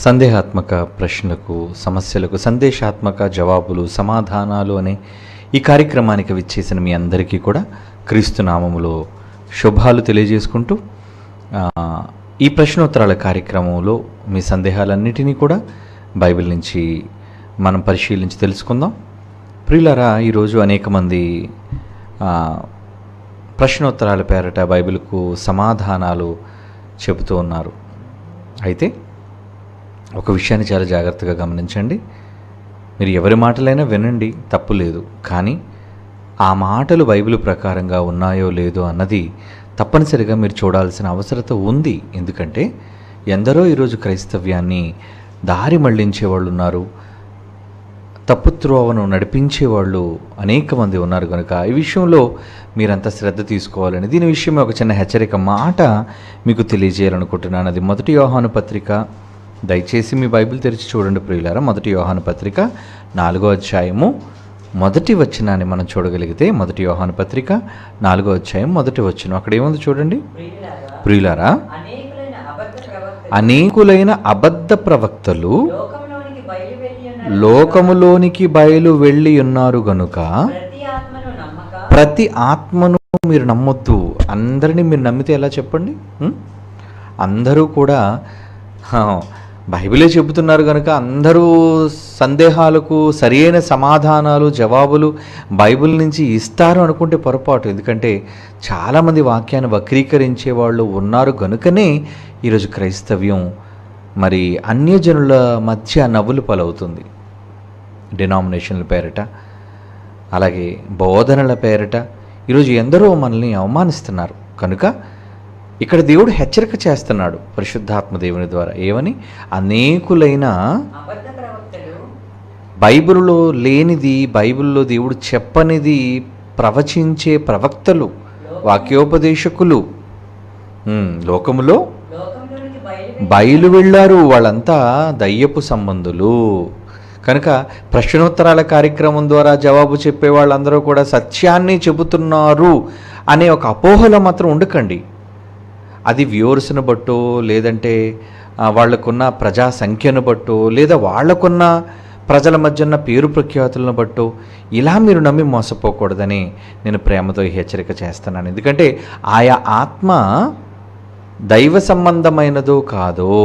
సందేహాత్మక ప్రశ్నలకు, సమస్యలకు సందేశాత్మక జవాబులు, సమాధానాలు అనే ఈ కార్యక్రమానికి విచ్చేసిన మీ అందరికీ కూడా క్రీస్తు నామములో శుభాలు తెలియజేసుకుంటూ ఈ ప్రశ్నోత్తరాల కార్యక్రమంలో మీ సందేహాలన్నిటినీ కూడా బైబిల్ నుంచి మనం పరిశీలించి తెలుసుకుందాం. ప్రియులారా, ఈరోజు అనేక మంది ప్రశ్నోత్తరాల పేరట బైబిల్కు సమాధానాలు చెబుతూ ఉన్నారు. అయితే ఒక విషయాన్ని చాలా జాగ్రత్తగా గమనించండి. మీరు ఎవరి మాటలైనా వినండి, తప్పు లేదు. కానీ ఆ మాటలు బైబిల్ ప్రకారంగా ఉన్నాయో లేదో అన్నది తప్పనిసరిగా మీరు చూడాల్సిన అవసరత ఉంది. ఎందుకంటే ఎందరో ఈరోజు క్రైస్తవ్యాన్ని దారి మళ్లించేవాళ్ళు ఉన్నారు, తప్పుత్రోవను నడిపించేవాళ్ళు అనేక మంది ఉన్నారు. కనుక ఈ విషయంలో మీరంతా శ్రద్ధ తీసుకోవాలని దీని విషయమే ఒక చిన్న హెచ్చరిక మాట మీకు తెలియజేయాలనుకుంటున్నాను. అది 1 యోహాను పత్రిక. దయచేసి మీ బైబిల్ తెరిచి చూడండి ప్రియులారా. 1 యోహాను పత్రిక 4వ అధ్యాయము 1వ వచనాన్ని మనం చూడగలిగితే, 1 యోహాను పత్రిక 4వ అధ్యాయం 1వ వచనం అక్కడ ఏముంది చూడండి. ప్రియులారా, అనేకులైన అబద్ధ ప్రవక్తలు లోకములోనికి బయలు వెళ్ళి ఉన్నారు గనుక ప్రతి ఆత్మను మీరు నమ్మొద్దు. అందరినీ మీరు నమ్మితే ఎలా చెప్పండి? అందరూ కూడా బైబిలే చెబుతున్నారు కనుక అందరూ సందేహాలకు సరియైన సమాధానాలు, జవాబులు బైబిల్ నుంచి ఇస్తారు అనుకుంటే పొరపాటు. ఎందుకంటే చాలామంది వాక్యాన్ని వక్రీకరించే వాళ్ళు ఉన్నారు కనుకనే ఈరోజు క్రైస్తవ్యం మరి అన్యజనుల మధ్య నవ్వులు పాలవుతుంది. డినామినేషన్ల పేరిట, అలాగే బోధనల పేరిట ఈరోజు ఎందరో మనల్ని అవమానిస్తున్నారు. కనుక ఇక్కడ దేవుడు హెచ్చరిక చేస్తున్నాడు పరిశుద్ధాత్మ దేవుని ద్వారా. ఏమని? అనేకులైన బైబిల్లో లేనిది, బైబిల్లో దేవుడు చెప్పనిది ప్రవచించే ప్రవక్తలు, వాక్యోపదేశకులు లోకములో బయలు వెళ్ళారు. వాళ్ళంతా దయ్యపు సంబంధులు. కనుక ప్రశ్నోత్తరాల కార్యక్రమం ద్వారా జవాబు చెప్పే వాళ్ళందరూ కూడా సత్యాన్ని చెబుతున్నారు అనే ఒక అపోహలో మాత్రం ఉండకండి. అది వ్యూవర్స్ను బట్టో, లేదంటే వాళ్ళకున్న ప్రజా సంఖ్యను బట్టో, లేదా వాళ్ళకున్న ప్రజల మధ్య ఉన్న పేరు ప్రఖ్యాతులను బట్టో ఇలా మీరు నమ్మి మోసపోకూడదని నేను ప్రేమతో హెచ్చరిక చేస్తున్నాను. ఎందుకంటే ఆయా ఆత్మ దైవ సంబంధమైనదో కాదో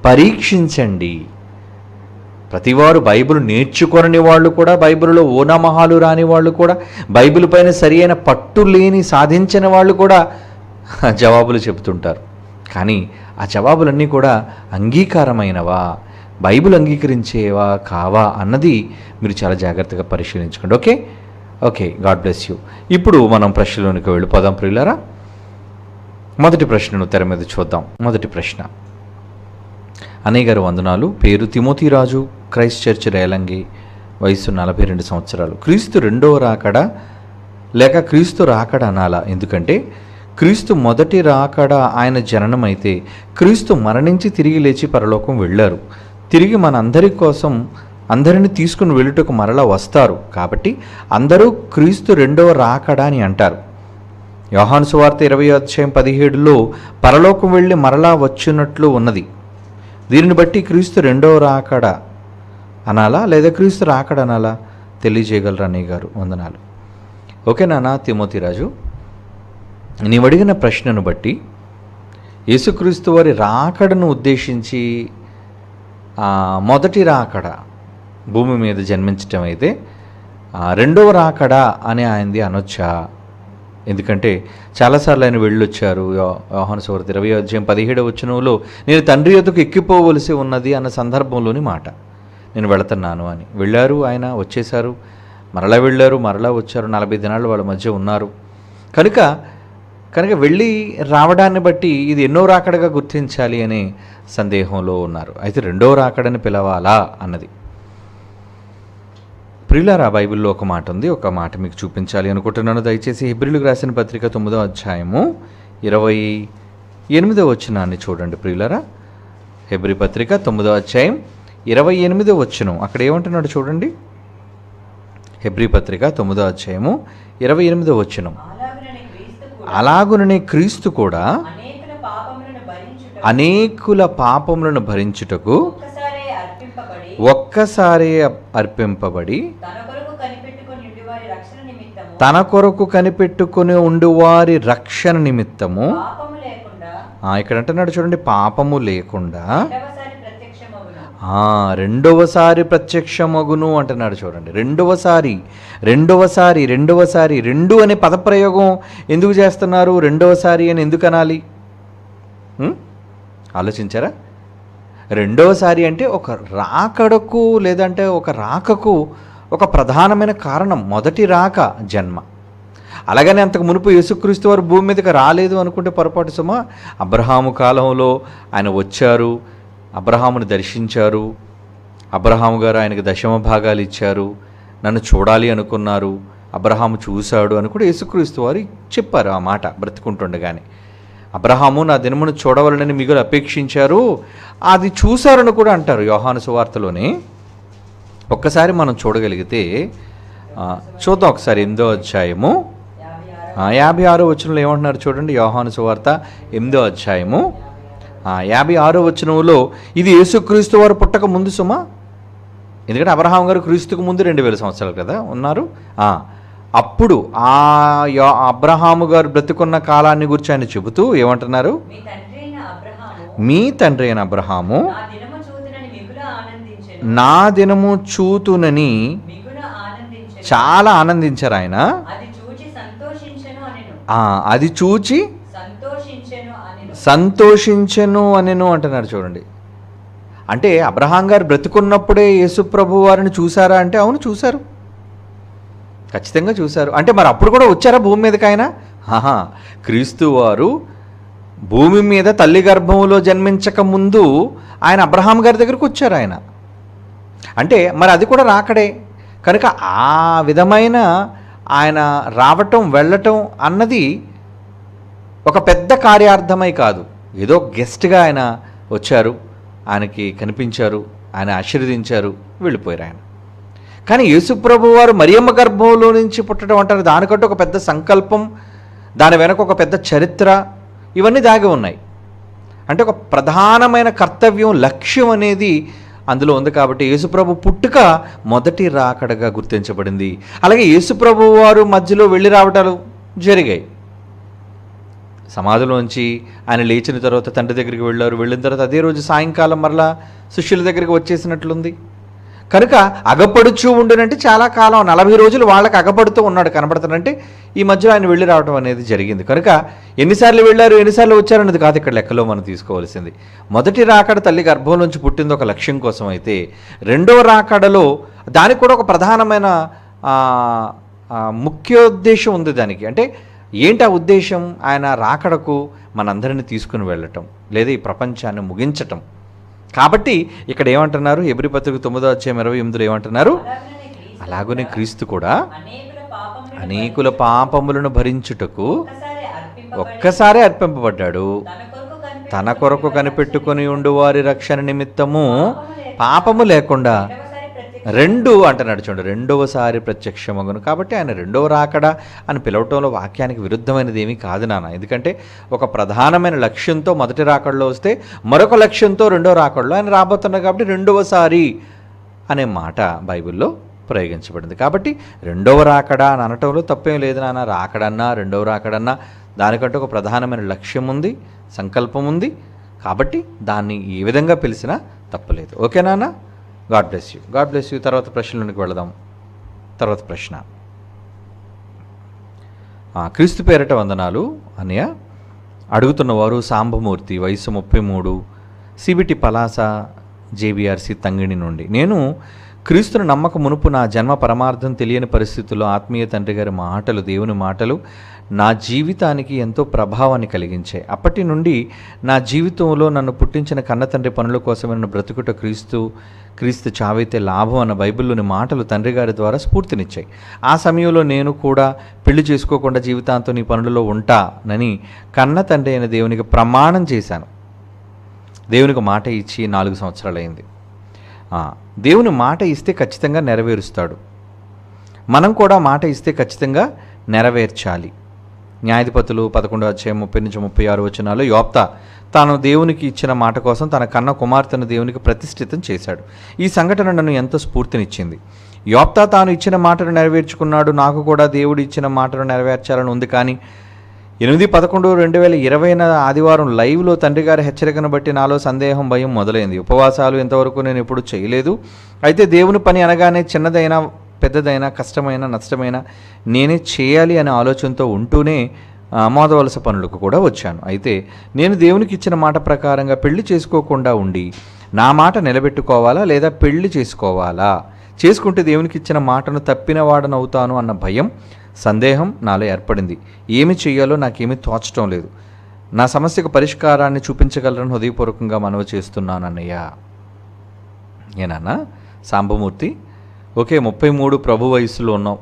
పరీక్షించండి. ప్రతివారు బైబిల్ నేర్చుకొనని వాళ్ళు కూడా, బైబిల్లో ఓనమహాలు రాని వాళ్ళు కూడా, బైబిల్ పైన సరి అయిన పట్టు లేని సాధించిన వాళ్ళు కూడా జవాబులు చెబుతుంటారు. కానీ ఆ జవాబులన్నీ కూడా అంగీకారమైనవా, బైబిల్ అంగీకరించేవా కావా అన్నది మీరు చాలా జాగ్రత్తగా పరిశీలించుకోండి. Okay, God bless you. ఇప్పుడు మనం ప్రశ్నలోనికి వెళ్ళిపోదాం ప్రియులారా. మొదటి ప్రశ్నను తెర మీద చూద్దాం. మొదటి ప్రశ్న. అన్నయ్య గారు వందనాలు. పేరు తిమోతిరాజు, క్రైస్ట్ చర్చ్ రేలంగి, వయసు 42 సంవత్సరాలు. క్రీస్తు రెండవ రాకడ లేక క్రీస్తు రాకడ అనాలా? ఎందుకంటే క్రీస్తు మొదటి రాకడ ఆయన జననం అయితే, క్రీస్తు మరణించి తిరిగి లేచి పరలోకం వెళ్ళారు. తిరిగి మన అందరి కోసం అందరిని తీసుకుని వెళ్ళుటకు మరలా వస్తారు. కాబట్టి అందరూ క్రీస్తు రెండవ రాకడ అని అంటారు. యోహాను సువార్త 20వ అధ్యాయం 17లో పరలోకం వెళ్ళి మరలా వచ్చినట్లు ఉన్నది. దీనిని బట్టి క్రీస్తు రెండవ రాకడ అనాలా లేదా క్రీస్తు రాకడ అనాలా? తెలియజేయగలరా అన్నయ్య గారు? వందనాలు. ఓకే నాన్న తిమోతిరాజు, నీవు అడిగిన ప్రశ్నను బట్టి యేసుక్రీస్తు వారి రాకడను ఉద్దేశించి మొదటి రాకడ భూమి మీద జన్మించటం అయితే రెండవ రాకడ అని ఆయనది అనొచ్చా? ఎందుకంటే చాలాసార్లు ఆయన వెళ్ళొచ్చారు. యోహాను సువార్త 20వ అధ్యాయం 17వ వచనంలో నేను తండ్రి యొద్దకు ఎక్కిపోవలసి ఉన్నది అన్న సందర్భంలోని మాట. నేను వెళుతున్నాను అని వెళ్ళారు, ఆయన వచ్చేశారు, మరలా వెళ్ళారు, మరలా వచ్చారు, 40 దినాలు వాళ్ళ మధ్య ఉన్నారు. కనుక వెళ్ళి రావడాన్ని బట్టి ఇది ఎన్నో రాకడగా గుర్తించాలి అనే సందేహంలో ఉన్నారు. అయితే రెండో రాకడని పిలవాలా అన్నది. ప్రియులారా, బైబిల్లో ఒక మాట ఉంది, ఒక మాట మీకు చూపించాలి అనుకుంటున్నాను. దయచేసి హెబ్రీయులకు రాసిన పత్రిక 9వ అధ్యాయము 28వ వచనాన్ని చూడండి ప్రియులారా. హెబ్రీ పత్రిక 9వ అధ్యాయం 28వ వచనం అక్కడ ఏమంటున్నాడు చూడండి. హెబ్రీ పత్రిక 9వ అధ్యాయము 28వ వచనం. అలాగుననే క్రీస్తు కూడా అనేకుల పాపములను భరించుటకు ఒక్కసారే అర్పింపబడి తన కొరకు కనిపెట్టుకుని ఉండువారి రక్షణ నిమిత్తము ఇక్కడ అంటున్నాడు చూడండి, పాపము లేకుండా రెండవసారి ప్రత్యక్షమగును అంటున్నాడు చూడండి. రెండవసారి రెండు అనే పదప్రయోగం ఎందుకు చేస్తున్నారు? రెండవసారి అని ఎందుకు అనాలి? ఆలోచించారా? రెండవసారి అంటే ఒక రాకడకు లేదంటే ఒక రాకకు ఒక ప్రధానమైన కారణం మొదటి రాక జన్మ. అలాగని అంతకు మునుపు యేసుక్రీస్తు వారు భూమి మీదకి రాలేదు అనుకుంటే పొరపాటు సుమా. అబ్రహాము కాలంలో ఆయన వచ్చారు, అబ్రహాముని దర్శించారు, అబ్రహాము గారు ఆయనకు దశమ భాగాలు ఇచ్చారు, నన్ను చూడాలి అనుకున్నారు, అబ్రహాము చూశాడు అని కూడా యేసుక్రీస్తు వారు చెప్పారు ఆ మాట బ్రతికుంటుండగానే. అబ్రహాము నా దినమును చూడవలనని మిగులు అపేక్షించారు, అది చూశారని కూడా అంటారు యోహాను సువార్తలోనే. ఒక్కసారి మనం చూడగలిగితే చూద్దాం ఒకసారి 8వ అధ్యాయము 56వ వచనంలో ఏమంటున్నారు చూడండి. యోహాను సువార్త 8వ అధ్యాయము 56వ వచనంలో ఇది యేసుక్రీస్తు వారు పుట్టక ముందు సుమా. ఎందుకంటే అబ్రహాం గారు క్రీస్తుకు ముందు 2000 సంవత్సరాలు కదా ఉన్నారు. అప్పుడు అబ్రహాము గారు బ్రతుకున్న కాలాన్ని గురించి ఆయన చెబుతూ ఏమంటున్నారు? మీ తండ్రి అయిన అబ్రహాము నా దినము చూతునని చాలా ఆనందించారు ఆయన. అది చూచి సంతోషించెను అనెను అంటున్నారు చూడండి. అంటే అబ్రహాం గారు బ్రతుకున్నప్పుడే యేసుప్రభు వారిని చూసారా అంటే అవును చూశారు, ఖచ్చితంగా చూశారు. అంటే మరి అప్పుడు కూడా వచ్చారా భూమి మీదకి ఆయన? క్రీస్తు వారు భూమి మీద తల్లి గర్భంలో జన్మించక ముందు ఆయన అబ్రహాం గారి దగ్గరకు వచ్చారు ఆయన. అంటే మరి అది కూడా రాకడే కనుక ఆ విధమైన ఆయన రావటం వెళ్ళటం అన్నది ఒక పెద్ద కార్యార్థమై కాదు, ఏదో గెస్ట్గా ఆయన వచ్చారు, ఆయనకి కనిపించారు, ఆయన ఆశీర్వదించారు, వెళ్ళిపోయారు ఆయన. కానీ యేసుప్రభు వారు మరియమ్మ గర్భంలో నుంచి పుట్టడం అంటారు, దానికంటే ఒక పెద్ద సంకల్పం, దాని వెనక ఒక పెద్ద చరిత్ర, ఇవన్నీ దాగి ఉన్నాయి. అంటే ఒక ప్రధానమైన కర్తవ్యం, లక్ష్యం అనేది అందులో ఉంది. కాబట్టి యేసుప్రభు పుట్టుక మొదటి రాకడగా గుర్తించబడింది. అలాగే యేసుప్రభు వారు మధ్యలో వెళ్ళి రావటాలు జరిగాయి. సమాధిలోంచి ఆయన లేచిన తర్వాత తండ్రి దగ్గరికి వెళ్ళారు, వెళ్ళిన తర్వాత అదే రోజు సాయంకాలం మరలా శిష్యుల దగ్గరికి వచ్చేసినట్లుంది. కనుక అగపడుచు ఉండునంటే చాలా కాలం 40 రోజులు వాళ్ళకి అగపడుతూ ఉన్నాడు, కనబడుతానంటే ఈ మధ్యలో ఆయన వెళ్ళి రావడం అనేది జరిగింది. కనుక ఎన్నిసార్లు వెళ్ళారు ఎన్నిసార్లు వచ్చారన్నది కాదు ఇక్కడ లెక్కలో మనం తీసుకోవాల్సింది. మొదటి రాకడ తల్లి గర్భంలోంచి పుట్టింది ఒక లక్ష్యం కోసం అయితే, రెండవ రాకడలో దానికి కూడా ఒక ప్రధానమైన ముఖ్యోద్దేశం ఉంది దానికి. అంటే ఏంటి ఆ ఉద్దేశం? ఆయన రాకడకు మనందరినీ తీసుకుని వెళ్ళటం, లేదా ఈ ప్రపంచాన్ని ముగించటం. కాబట్టి ఇక్కడ ఏమంటున్నారు? హెబ్రీ పత్రిక 9వ అధ్యాయం 28లో ఏమంటున్నారు? అలాగనే క్రీస్తు కూడా అనేకుల పాపములను భరించుటకు ఒక్కసారే అర్పింపబడ్డాడు, తన కొరకు కనిపెట్టుకుని ఉండు వారి రక్షణ నిమిత్తము పాపము లేకుండా అంటున్నాడు చూడండి, రెండవసారి ప్రత్యక్షమగును. కాబట్టి ఆయన రెండవ రాకడా అని పిలవటంలో వాక్యానికి విరుద్ధమైనది ఏమీ కాదు నాన్న. ఎందుకంటే ఒక ప్రధానమైన లక్ష్యంతో మొదటి రాకడలో వస్తే మరొక లక్ష్యంతో రెండవ రాకడలో ఆయన రాబోతున్నాడు. కాబట్టి రెండవసారి అనే మాట బైబిల్లో ప్రయోగించబడింది. కాబట్టి రెండవ రాకడా అని అనటంలో తప్పేం లేదు నాన్న. రాకడన్నా రెండవ రాకడన్నా దానికంటే ఒక ప్రధానమైన లక్ష్యం ఉంది, సంకల్పం ఉంది. కాబట్టి దాన్ని ఏ విధంగా పిలిచినా తప్పలేదు. ఓకే నాన్న? God bless you. తర్వాత ప్రశ్నలోనికి వెళదాం. తర్వాత ప్రశ్న, క్రీస్తు పేరట వందనాలు అన్నయ్య. అడుగుతున్నవారు సాంబమూర్తి, వయసు 33, సిబిటి పలాస జేబీఆర్సి తంగిణి నుండి. నేను క్రీస్తును నమ్మక మునుపు నా జన్మ పరమార్థం తెలియని పరిస్థితుల్లో ఆత్మీయ తండ్రి గారి మాటలు, దేవుని మాటలు నా జీవితానికి ఎంతో ప్రభావాన్ని కలిగించాయి. అప్పటి నుండి నా జీవితంలో నన్ను పుట్టించిన కన్న తండ్రి పనుల కోసమే నన్ను బ్రతుకుట క్రీస్తు చావైతే లాభం అన్న బైబిల్లోని మాటలు తండ్రి గారి ద్వారా స్ఫూర్తినిచ్చాయి. ఆ సమయంలో నేను కూడా పెళ్లి చేసుకోకుండా జీవితాంతం నీ పనులలో ఉంటానని కన్న తండ్రి అయిన దేవునికి ప్రమాణం చేశాను. దేవునికి మాట ఇచ్చి 4 సంవత్సరాలైంది. దేవుని మాట ఇస్తే ఖచ్చితంగా నెరవేరుస్తాడు. మనం కూడా మాట ఇస్తే ఖచ్చితంగా నెరవేర్చాలి. న్యాయాధిపతులు 11:30-36 వచనాలు, యోప్తా తాను దేవునికి ఇచ్చిన మాట కోసం తన కన్న కుమార్తెను దేవునికి ప్రతిష్ఠితం చేశాడు. ఈ సంఘటన నన్ను ఎంతో స్ఫూర్తినిచ్చింది. యోప్తా తాను ఇచ్చిన మాటను నెరవేర్చుకున్నాడు. నాకు కూడా దేవుడు ఇచ్చిన మాటను నెరవేర్చాలని ఉంది. కానీ 8/11/2020 ఆదివారం లైవ్లో తండ్రి గారి హెచ్చరికను బట్టి నాలో సందేహం, భయం మొదలైంది. ఉపవాసాలు ఇంతవరకు నేను ఎప్పుడు చేయలేదు. అయితే దేవుని పని అనగానే చిన్నదైనా పెద్దదైనా కష్టమైన నష్టమైన నేనే చేయాలి అనే ఆలోచనతో ఉంటూనే మోదవలస పనులకు కూడా వచ్చాను. అయితే నేను దేవునికి ఇచ్చిన మాట ప్రకారంగా పెళ్లి చేసుకోకుండా ఉండి నా మాట నిలబెట్టుకోవాలా లేదా పెళ్లి చేసుకోవాలా, చేసుకుంటే దేవునికి ఇచ్చిన మాటను తప్పిన వాడనవుతాను అన్న భయం, సందేహం నాలో ఏర్పడింది. ఏమి చేయాలో నాకేమీ తోచటం లేదు. నా సమస్యకు పరిష్కారాన్ని చూపించగలరని హృదయపూర్వకంగా మనవి చేస్తున్నాను అన్నయ్య. ఏనన్నా సాంబమూర్తి, ఓకే 33 ప్రభు వయసులో ఉన్నాం,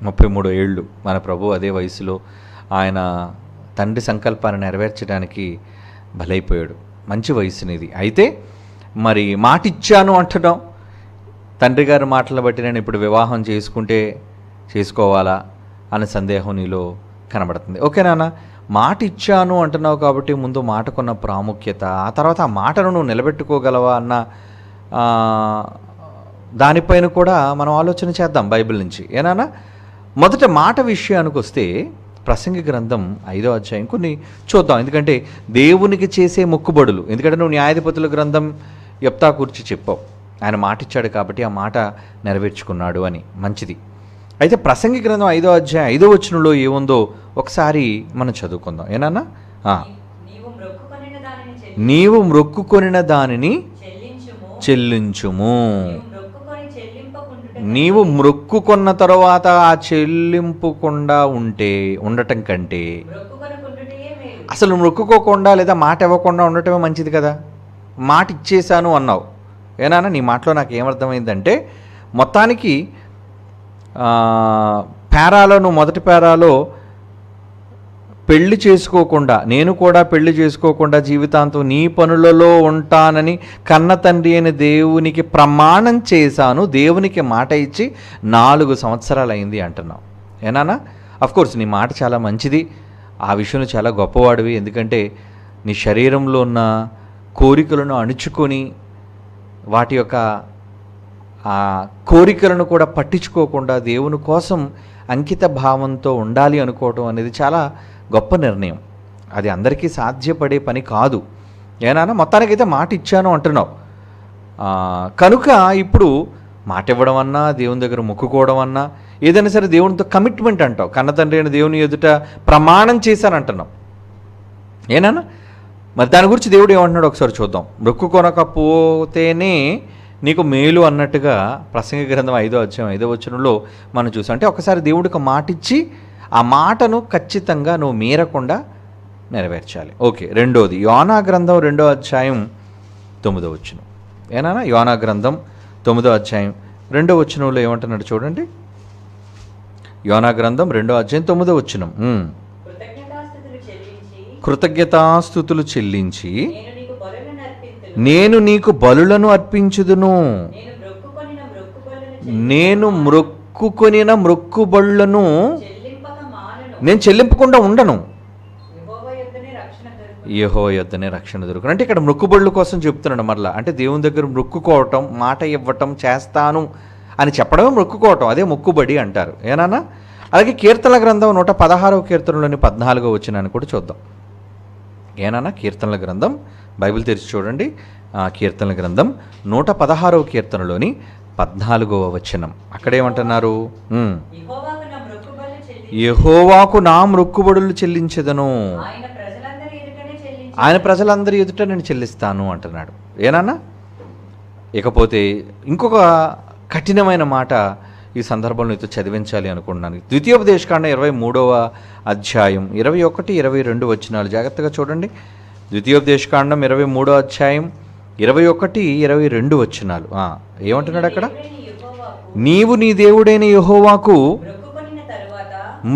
33 ఏళ్ళు మన ప్రభు అదే వయసులో ఆయన తండ్రి సంకల్పాన్ని నెరవేర్చడానికి బలైపోయాడు. మంచి వయసునిది. అయితే మరి మాట ఇచ్చాను అంటున్నాం, తండ్రి గారి మాటలను బట్టి నేను ఇప్పుడు వివాహం చేసుకోవాలా అనే సందేహం నీలో కనబడుతుంది. ఓకే నాన్న, మాట ఇచ్చాను అంటున్నావు కాబట్టి ముందు మాటకున్న ప్రాముఖ్యత, ఆ తర్వాత ఆ మాటను నువ్వు నిలబెట్టుకోగలవా అన్న దానిపైన కూడా మనం ఆలోచన చేద్దాం బైబిల్ నుంచి. ఏనానా, మొదట మాట విషయానికి వస్తే ప్రసంగి గ్రంథం 5వ అధ్యాయం కొన్ని చూద్దాం. ఎందుకంటే దేవునికి చేసే మొక్కుబడులు, ఎందుకంటే నువ్వు న్యాయాధిపతుల గ్రంథం యెఫ్తా గురించి చెప్పావు, ఆయన మాట ఇచ్చాడు కాబట్టి ఆ మాట నెరవేర్చుకున్నాడు అని, మంచిది. అయితే ప్రసంగి గ్రంథం 5వ అధ్యాయం 5వ వచనంలో ఏముందో ఒకసారి మనం చదువుకుందాం. ఏనన్నా, నీవు మ్రొక్కుకొనిన దానిని చెల్లించుము. నీవు మ్రొక్కుకొన్న తరువాత ఆ చెల్లింపుకుండా ఉండటం కంటే అసలు మ్రొక్కుకోకుండా లేదా మాట ఇవ్వకుండా ఉండటమే మంచిది కదా. మాట ఇచ్చేశాను అన్నావు. ఏనా, నీ మాటలో నాకు ఏమర్థమైందంటే మొత్తానికి నువ్వు మొదటి పేరాలో పెళ్లి చేసుకోకుండా, నేను కూడా పెళ్లి చేసుకోకుండా జీవితాంతం నీ పనులలో ఉంటానని కన్న తండ్రి అయిన దేవునికి ప్రమాణం చేశాను, దేవునికి మాట ఇచ్చి 4 సంవత్సరాలు అయింది అంటున్నావు. ఏనానా, అఫ్కోర్స్ నీ మాట చాలా మంచిది, ఆ విషయంలో చాలా గొప్పవాడివి. ఎందుకంటే నీ శరీరంలో ఉన్న కోరికలను అణుచుకొని వాటి యొక్క ఆ కోరికలను కూడా పట్టించుకోకుండా దేవుని కోసం అంకిత భావంతో ఉండాలి అనుకోవటం అనేది చాలా గొప్ప నిర్ణయం. అది అందరికీ సాధ్యపడే పని కాదు. ఏనానా, మొత్తానికైతే మాట ఇచ్చాను అంటున్నావు కనుక ఇప్పుడు మాట ఇవ్వడం అన్నా, దేవుని దగ్గర మొక్కుకోవడం అన్నా, ఏదైనా సరే దేవునితో కమిట్మెంట్ అంటావు. కన్న తండ్రి అయిన దేవుని ఎదుట ప్రమాణం చేశానంటున్నావు. ఏనానా, మరి దాని గురించి దేవుడు ఏమంటున్నాడు ఒకసారి చూద్దాం. మొక్కుకొనకపోతేనే నీకు మేలు అన్నట్టుగా ప్రసంగి గ్రంథం 5వ అధ్యాయం 5వ వచనంలో మనం చూసాం. అంటే ఒకసారి దేవుడికి మాట ఇచ్చి ఆ మాటను ఖచ్చితంగా నువ్వు మీరకుండా నెరవేర్చాలి. ఓకే, రెండోది యోనా గ్రంథం 2వ అధ్యాయం 9వ వచనం. ఏనా, యోనా గ్రంథం 9వ అధ్యాయం 2వ వచనంలో ఏమంటున్నాడు చూడండి. యోనా గ్రంథం 2వ అధ్యాయం 9వ వచనం. కృతజ్ఞతాస్తుతులు చెల్లించి నేను నీకు బలులను అర్పించుదును. నేను మ్రొక్కుకొనిన మ్రొక్కుబడులను నేను చెల్లింపకుండా ఉండను. యెహోవా యొద్దనే రక్షణ దొరుకును. అంటే ఇక్కడ మొక్కుబడుల కోసం చెప్తున్నాడు మరలా. అంటే దేవుని దగ్గర మొక్కుకోవటం, మాట ఇవ్వటం, చేస్తాను అని చెప్పడమే మొక్కుకోవటం, అదే మొక్కుబడి అంటారు. ఏనానా, అలాగే కీర్తనల గ్రంథం 116వ కీర్తనలోని 14వ వచనాన్ని కూడా చూద్దాం. ఏనానా, కీర్తనల గ్రంథం బైబిల్ తెరిచి చూడండి. కీర్తనల గ్రంథం 116వ కీర్తనలోని 14వ వచనం. అక్కడేమంటున్నారు? యెహోవాకు నా మొక్కుబడులు చెల్లించెదను, ఆయన ప్రజలందరి ఎదుట నేను చెల్లిస్తాను అంటున్నాడు. ఏనాన్నా, ఇకపోతే ఇంకొక కఠినమైన మాట ఈ సందర్భంలో నీతో చదివించాలి అనుకుంటున్నాను. ద్వితీయోపదేశకాండం 23వ అధ్యాయం 21, 22 వచనాలు జాగ్రత్తగా చూడండి. ద్వితీయోపదేశకాండం 23వ అధ్యాయం 21, 22 వచనాలు. ఏమంటున్నాడు అక్కడ? నీవు నీ దేవుడైన యెహోవాకు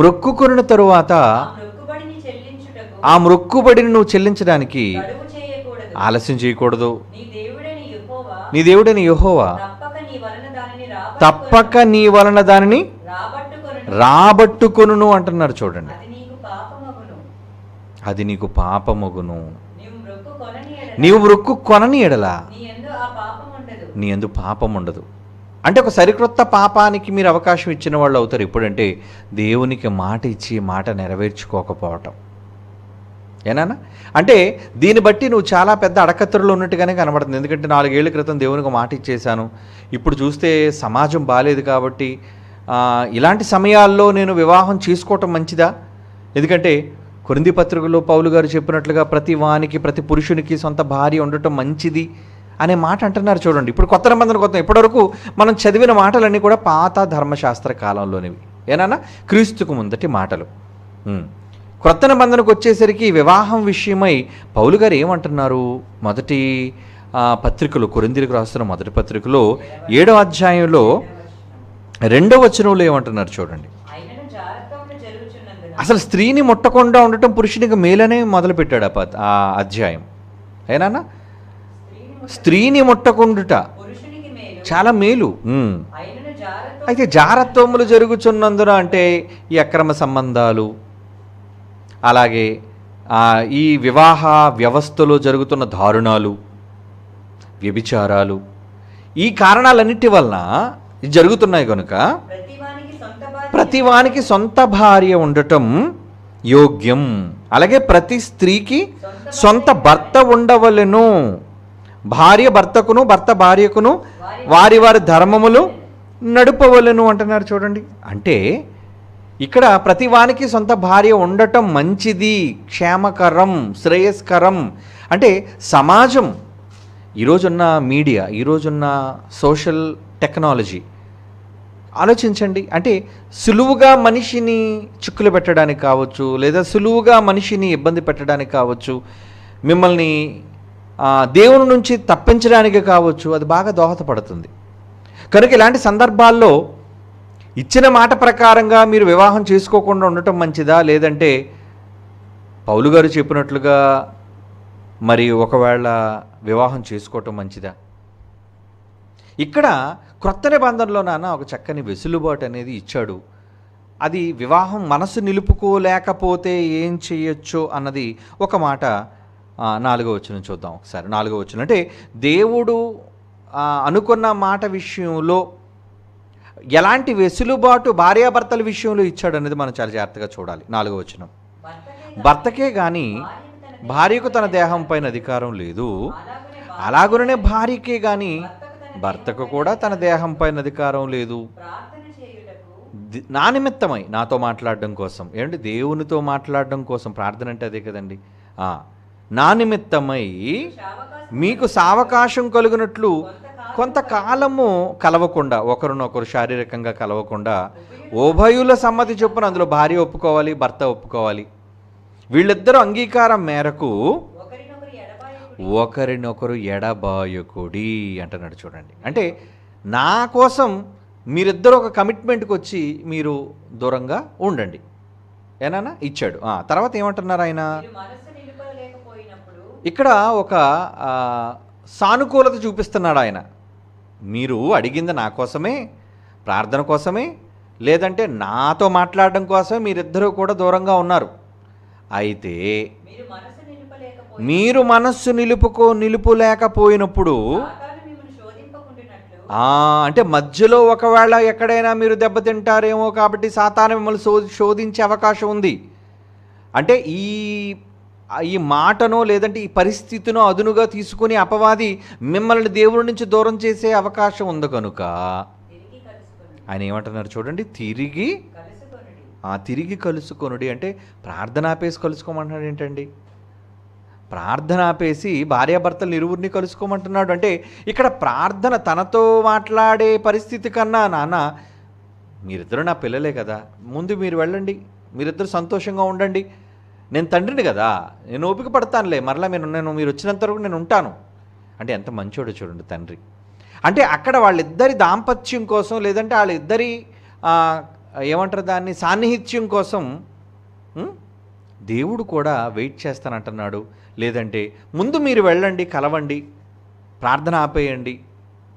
మొక్కుకొనిన తరువాత ఆ మొక్కుబడిని నువ్వు చెల్లించడానికి ఆలస్యం చేయకూడదు. నీ దేవుడైన యెహోవా తప్పక నీ వలన దానిని రాబట్టుకొనును అంటున్నారు. చూడండి, అది నీకు పాపమగును. నీవు నీవు మ్రొక్కు కొనని ఎడలా నీ యందు పాపం ఉండదు. అంటే ఒక సరికొత్త పాపానికి మీరు అవకాశం ఇచ్చిన వాళ్ళు అవుతారు. ఎప్పుడంటే దేవునికి మాట ఇచ్చి మాట నెరవేర్చుకోకపోవటం. ఏనా? అంటే దీన్ని బట్టి నువ్వు చాలా పెద్ద అడకత్తరులో ఉన్నట్టుగానే కనబడుతుంది. ఎందుకంటే 4 ఏళ్ల క్రితం దేవునికి మాట ఇచ్చేశాను, ఇప్పుడు చూస్తే సమాజం బాలేదు కాబట్టి ఇలాంటి సమయాల్లో నేను వివాహం చేసుకోవటం మంచిదా? ఎందుకంటే కొరింథీ పత్రికలో పౌలు గారు చెప్పినట్లుగా ప్రతి వానికి ప్రతి పురుషునికి సొంత భార్య ఉండటం మంచిది అనే మాట అంటున్నారు. చూడండి, ఇప్పుడు కొత్త నిబంధన కొత్త, ఇప్పటివరకు మనం చదివిన మాటలన్నీ కూడా పాత ధర్మశాస్త్ర కాలంలోనివి. ఏనా? క్రీస్తుకు ముందటి మాటలు. క్రొత్త నిబంధనకు వచ్చేసరికి వివాహం విషయమై పౌలు గారు ఏమంటున్నారు? మొదటి పత్రికలో, కొరింథీలకు రాస్తున్న మొదటి పత్రికలో 7వ అధ్యాయంలో 2వ వచనంలో ఏమంటున్నారు చూడండి. అసలు స్త్రీని ముట్టకుండా ఉండటం పురుషునికి మేలనే మొదలుపెట్టాడు ఆ అధ్యాయం. ఏనా? స్త్రీని ముట్టకుండుట చాలా మేలు. అయితే జారత్వములు జరుగుచున్నందున అంటే ఈ అక్రమ సంబంధాలు, అలాగే ఈ వివాహ వ్యవస్థలో జరుగుతున్న దారుణాలు, వ్యభిచారాలు, ఈ కారణాలన్నిటి వలన జరుగుతున్నాయి కనుక ప్రతివానికి సొంత భార్య ఉండటం యోగ్యం. అలాగే ప్రతి స్త్రీకి సొంత భర్త ఉండవలెను. భార్య భర్తకును, భర్త భార్యకును వారి వారి ధర్మములు నడుపవలెను అంటున్నారు. చూడండి, అంటే ఇక్కడ ప్రతివానికి సొంత భార్య ఉండటం మంచిది, క్షేమకరం, శ్రేయస్కరం. అంటే సమాజం, ఈరోజున్న మీడియా, ఈరోజున్న సోషల్ టెక్నాలజీ ఆలోచించండి. అంటే సులువుగా మనిషిని చిక్కులు పెట్టడానికి కావచ్చు, లేదా సులువుగా మనిషిని ఇబ్బంది పెట్టడానికి కావచ్చు, మిమ్మల్ని దేవుని నుంచి తప్పించడానికి కావచ్చు, అది బాగా దోహదపడుతుంది. కనుక ఇలాంటి సందర్భాల్లో ఇచ్చిన మాట ప్రకారంగా మీరు వివాహం చేసుకోకుండా ఉండటం మంచిదా, లేదంటే పౌలు గారు చెప్పినట్లుగా మరి ఒకవేళ వివాహం చేసుకోవటం మంచిదా? ఇక్కడ క్రొత్త నిబంధనలో ఒక చక్కని వెసులుబాటు అనేది ఇచ్చాడు. అది వివాహం మనసు నిలుపుకోలేకపోతే ఏం చేయొచ్చో అన్నది ఒక మాట 4వ వచనం చూద్దాం ఒకసారి. 4వ వచనం అంటే దేవుడు అనుకున్న మాట విషయంలో ఎలాంటి వెసులుబాటు భార్యాభర్తల విషయంలో ఇచ్చాడు అనేది మనం చాలా జాగ్రత్తగా చూడాలి. 4వ వచనం, భర్తకే కానీ భార్యకు తన దేహం పైన అధికారం లేదు, అలాగునే భార్యకే కానీ భర్తకు కూడా తన దేహం పైన అధికారం లేదు. నా నిమిత్తమై, నాతో మాట్లాడడం కోసం, ఏంటి దేవునితో మాట్లాడడం కోసం. ప్రార్థన అంటే అదే కదండి. నా నిమిత్తమై మీకు సావకాశం కలుగునట్లు కొంతకాలము కలవకుండా, ఒకరినొకరు శారీరకంగా కలవకుండా, ఉభయుల సమ్మతి చొప్పున, అందులో భార్య ఒప్పుకోవాలి, భర్త ఒప్పుకోవాలి, వీళ్ళిద్దరూ అంగీకారం మేరకు ఒకరినొకరు ఎడబాయకుడి అంటున్నాడు. చూడండి, అంటే నా కోసం మీరిద్దరు ఒక కమిట్మెంట్కి వచ్చి మీరు దూరంగా ఉండండి ఏనా ఇచ్చాడు. తర్వాత ఏమంటున్నారు ఆయన? ఇక్కడ ఒక సానుకూలత చూపిస్తున్నాడు ఆయన. మీరు అడిగింది నా కోసమే, ప్రార్థన కోసమే, లేదంటే నాతో మాట్లాడడం కోసమే మీరిద్దరూ కూడా దూరంగా ఉన్నారు. అయితే మీరు మనస్సు నిలుపులేకపోయినప్పుడు, అంటే మధ్యలో ఒకవేళ ఎక్కడైనా మీరు దెబ్బతింటారేమో కాబట్టి సాతాను మిమ్మల్ని శోధించే అవకాశం ఉంది. అంటే ఈ మాటనో లేదంటే ఈ పరిస్థితినో అదునుగా తీసుకుని అపవాది మిమ్మల్ని దేవుడి నుంచి దూరం చేసే అవకాశం ఉంది. కనుక ఆయన ఏమంటున్నారు చూడండి, తిరిగి కలుసుకొనుడి. అంటే ప్రార్థన ఆపేసి కలుసుకోమంటున్నాడు ఏంటండి? ప్రార్థన ఆపేసి భార్యాభర్తలు ఇరువురిని కలుసుకోమంటున్నాడు. అంటే ఇక్కడ ప్రార్థన, తనతో మాట్లాడే పరిస్థితి కన్నా, నాన్న మీరిద్దరు నా పిల్లలే కదా, ముందు మీరు వెళ్ళండి, మీరిద్దరు సంతోషంగా ఉండండి, నేను తండ్రిని కదా, నేను ఓపిక పడతానులే, మరలా మీరు వచ్చినంత వరకు నేను ఉంటాను అంటే ఎంత మంచోడో చూడండి తండ్రి. అంటే అక్కడ వాళ్ళిద్దరి దాంపత్యం కోసం, లేదంటే వాళ్ళిద్దరి ఏమంటారు దాన్ని, సాన్నిహిత్యం కోసం దేవుడు కూడా వెయిట్ చేస్తానంటున్నాడు. లేదంటే ముందు మీరు వెళ్ళండి, కలవండి, ప్రార్థన ఆపేయండి,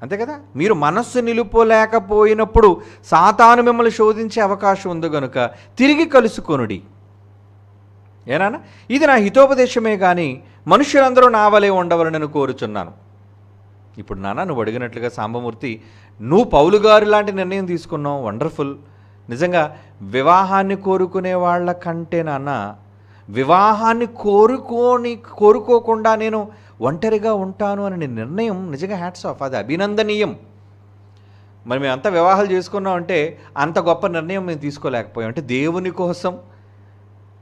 అంతే కదా. మీరు మనస్సు నిలుపులేకపోయినప్పుడు సాతాను మిమ్మల్ని శోధించే అవకాశం ఉంది కనుక తిరిగి కలుసుకొనుడి. ఏనానా, ఇది నా హితోపదేశమే కానీ మనుష్యులందరూ నా వలె ఉండవలనని కోరుచున్నాను. ఇప్పుడు నాన్న నువ్వు అడిగినట్లుగా సాంబమూర్తి, నువ్వు పౌలు గారు లాంటి నిర్ణయం తీసుకున్నావు, వండర్ఫుల్. నిజంగా వివాహాన్ని కోరుకునే వాళ్ళ కంటే నాన్న, వివాహాన్ని కోరుకోకుండా నేను ఒంటరిగా ఉంటాను అనే నిర్ణయం నిజంగా హ్యాట్స్ ఆఫ్, అది అభినందనీయం. మరి మేమంతా వివాహాలు చేసుకున్నాం అంటే అంత గొప్ప నిర్ణయం మేము తీసుకోలేకపోయాం. అంటే దేవుని కోసం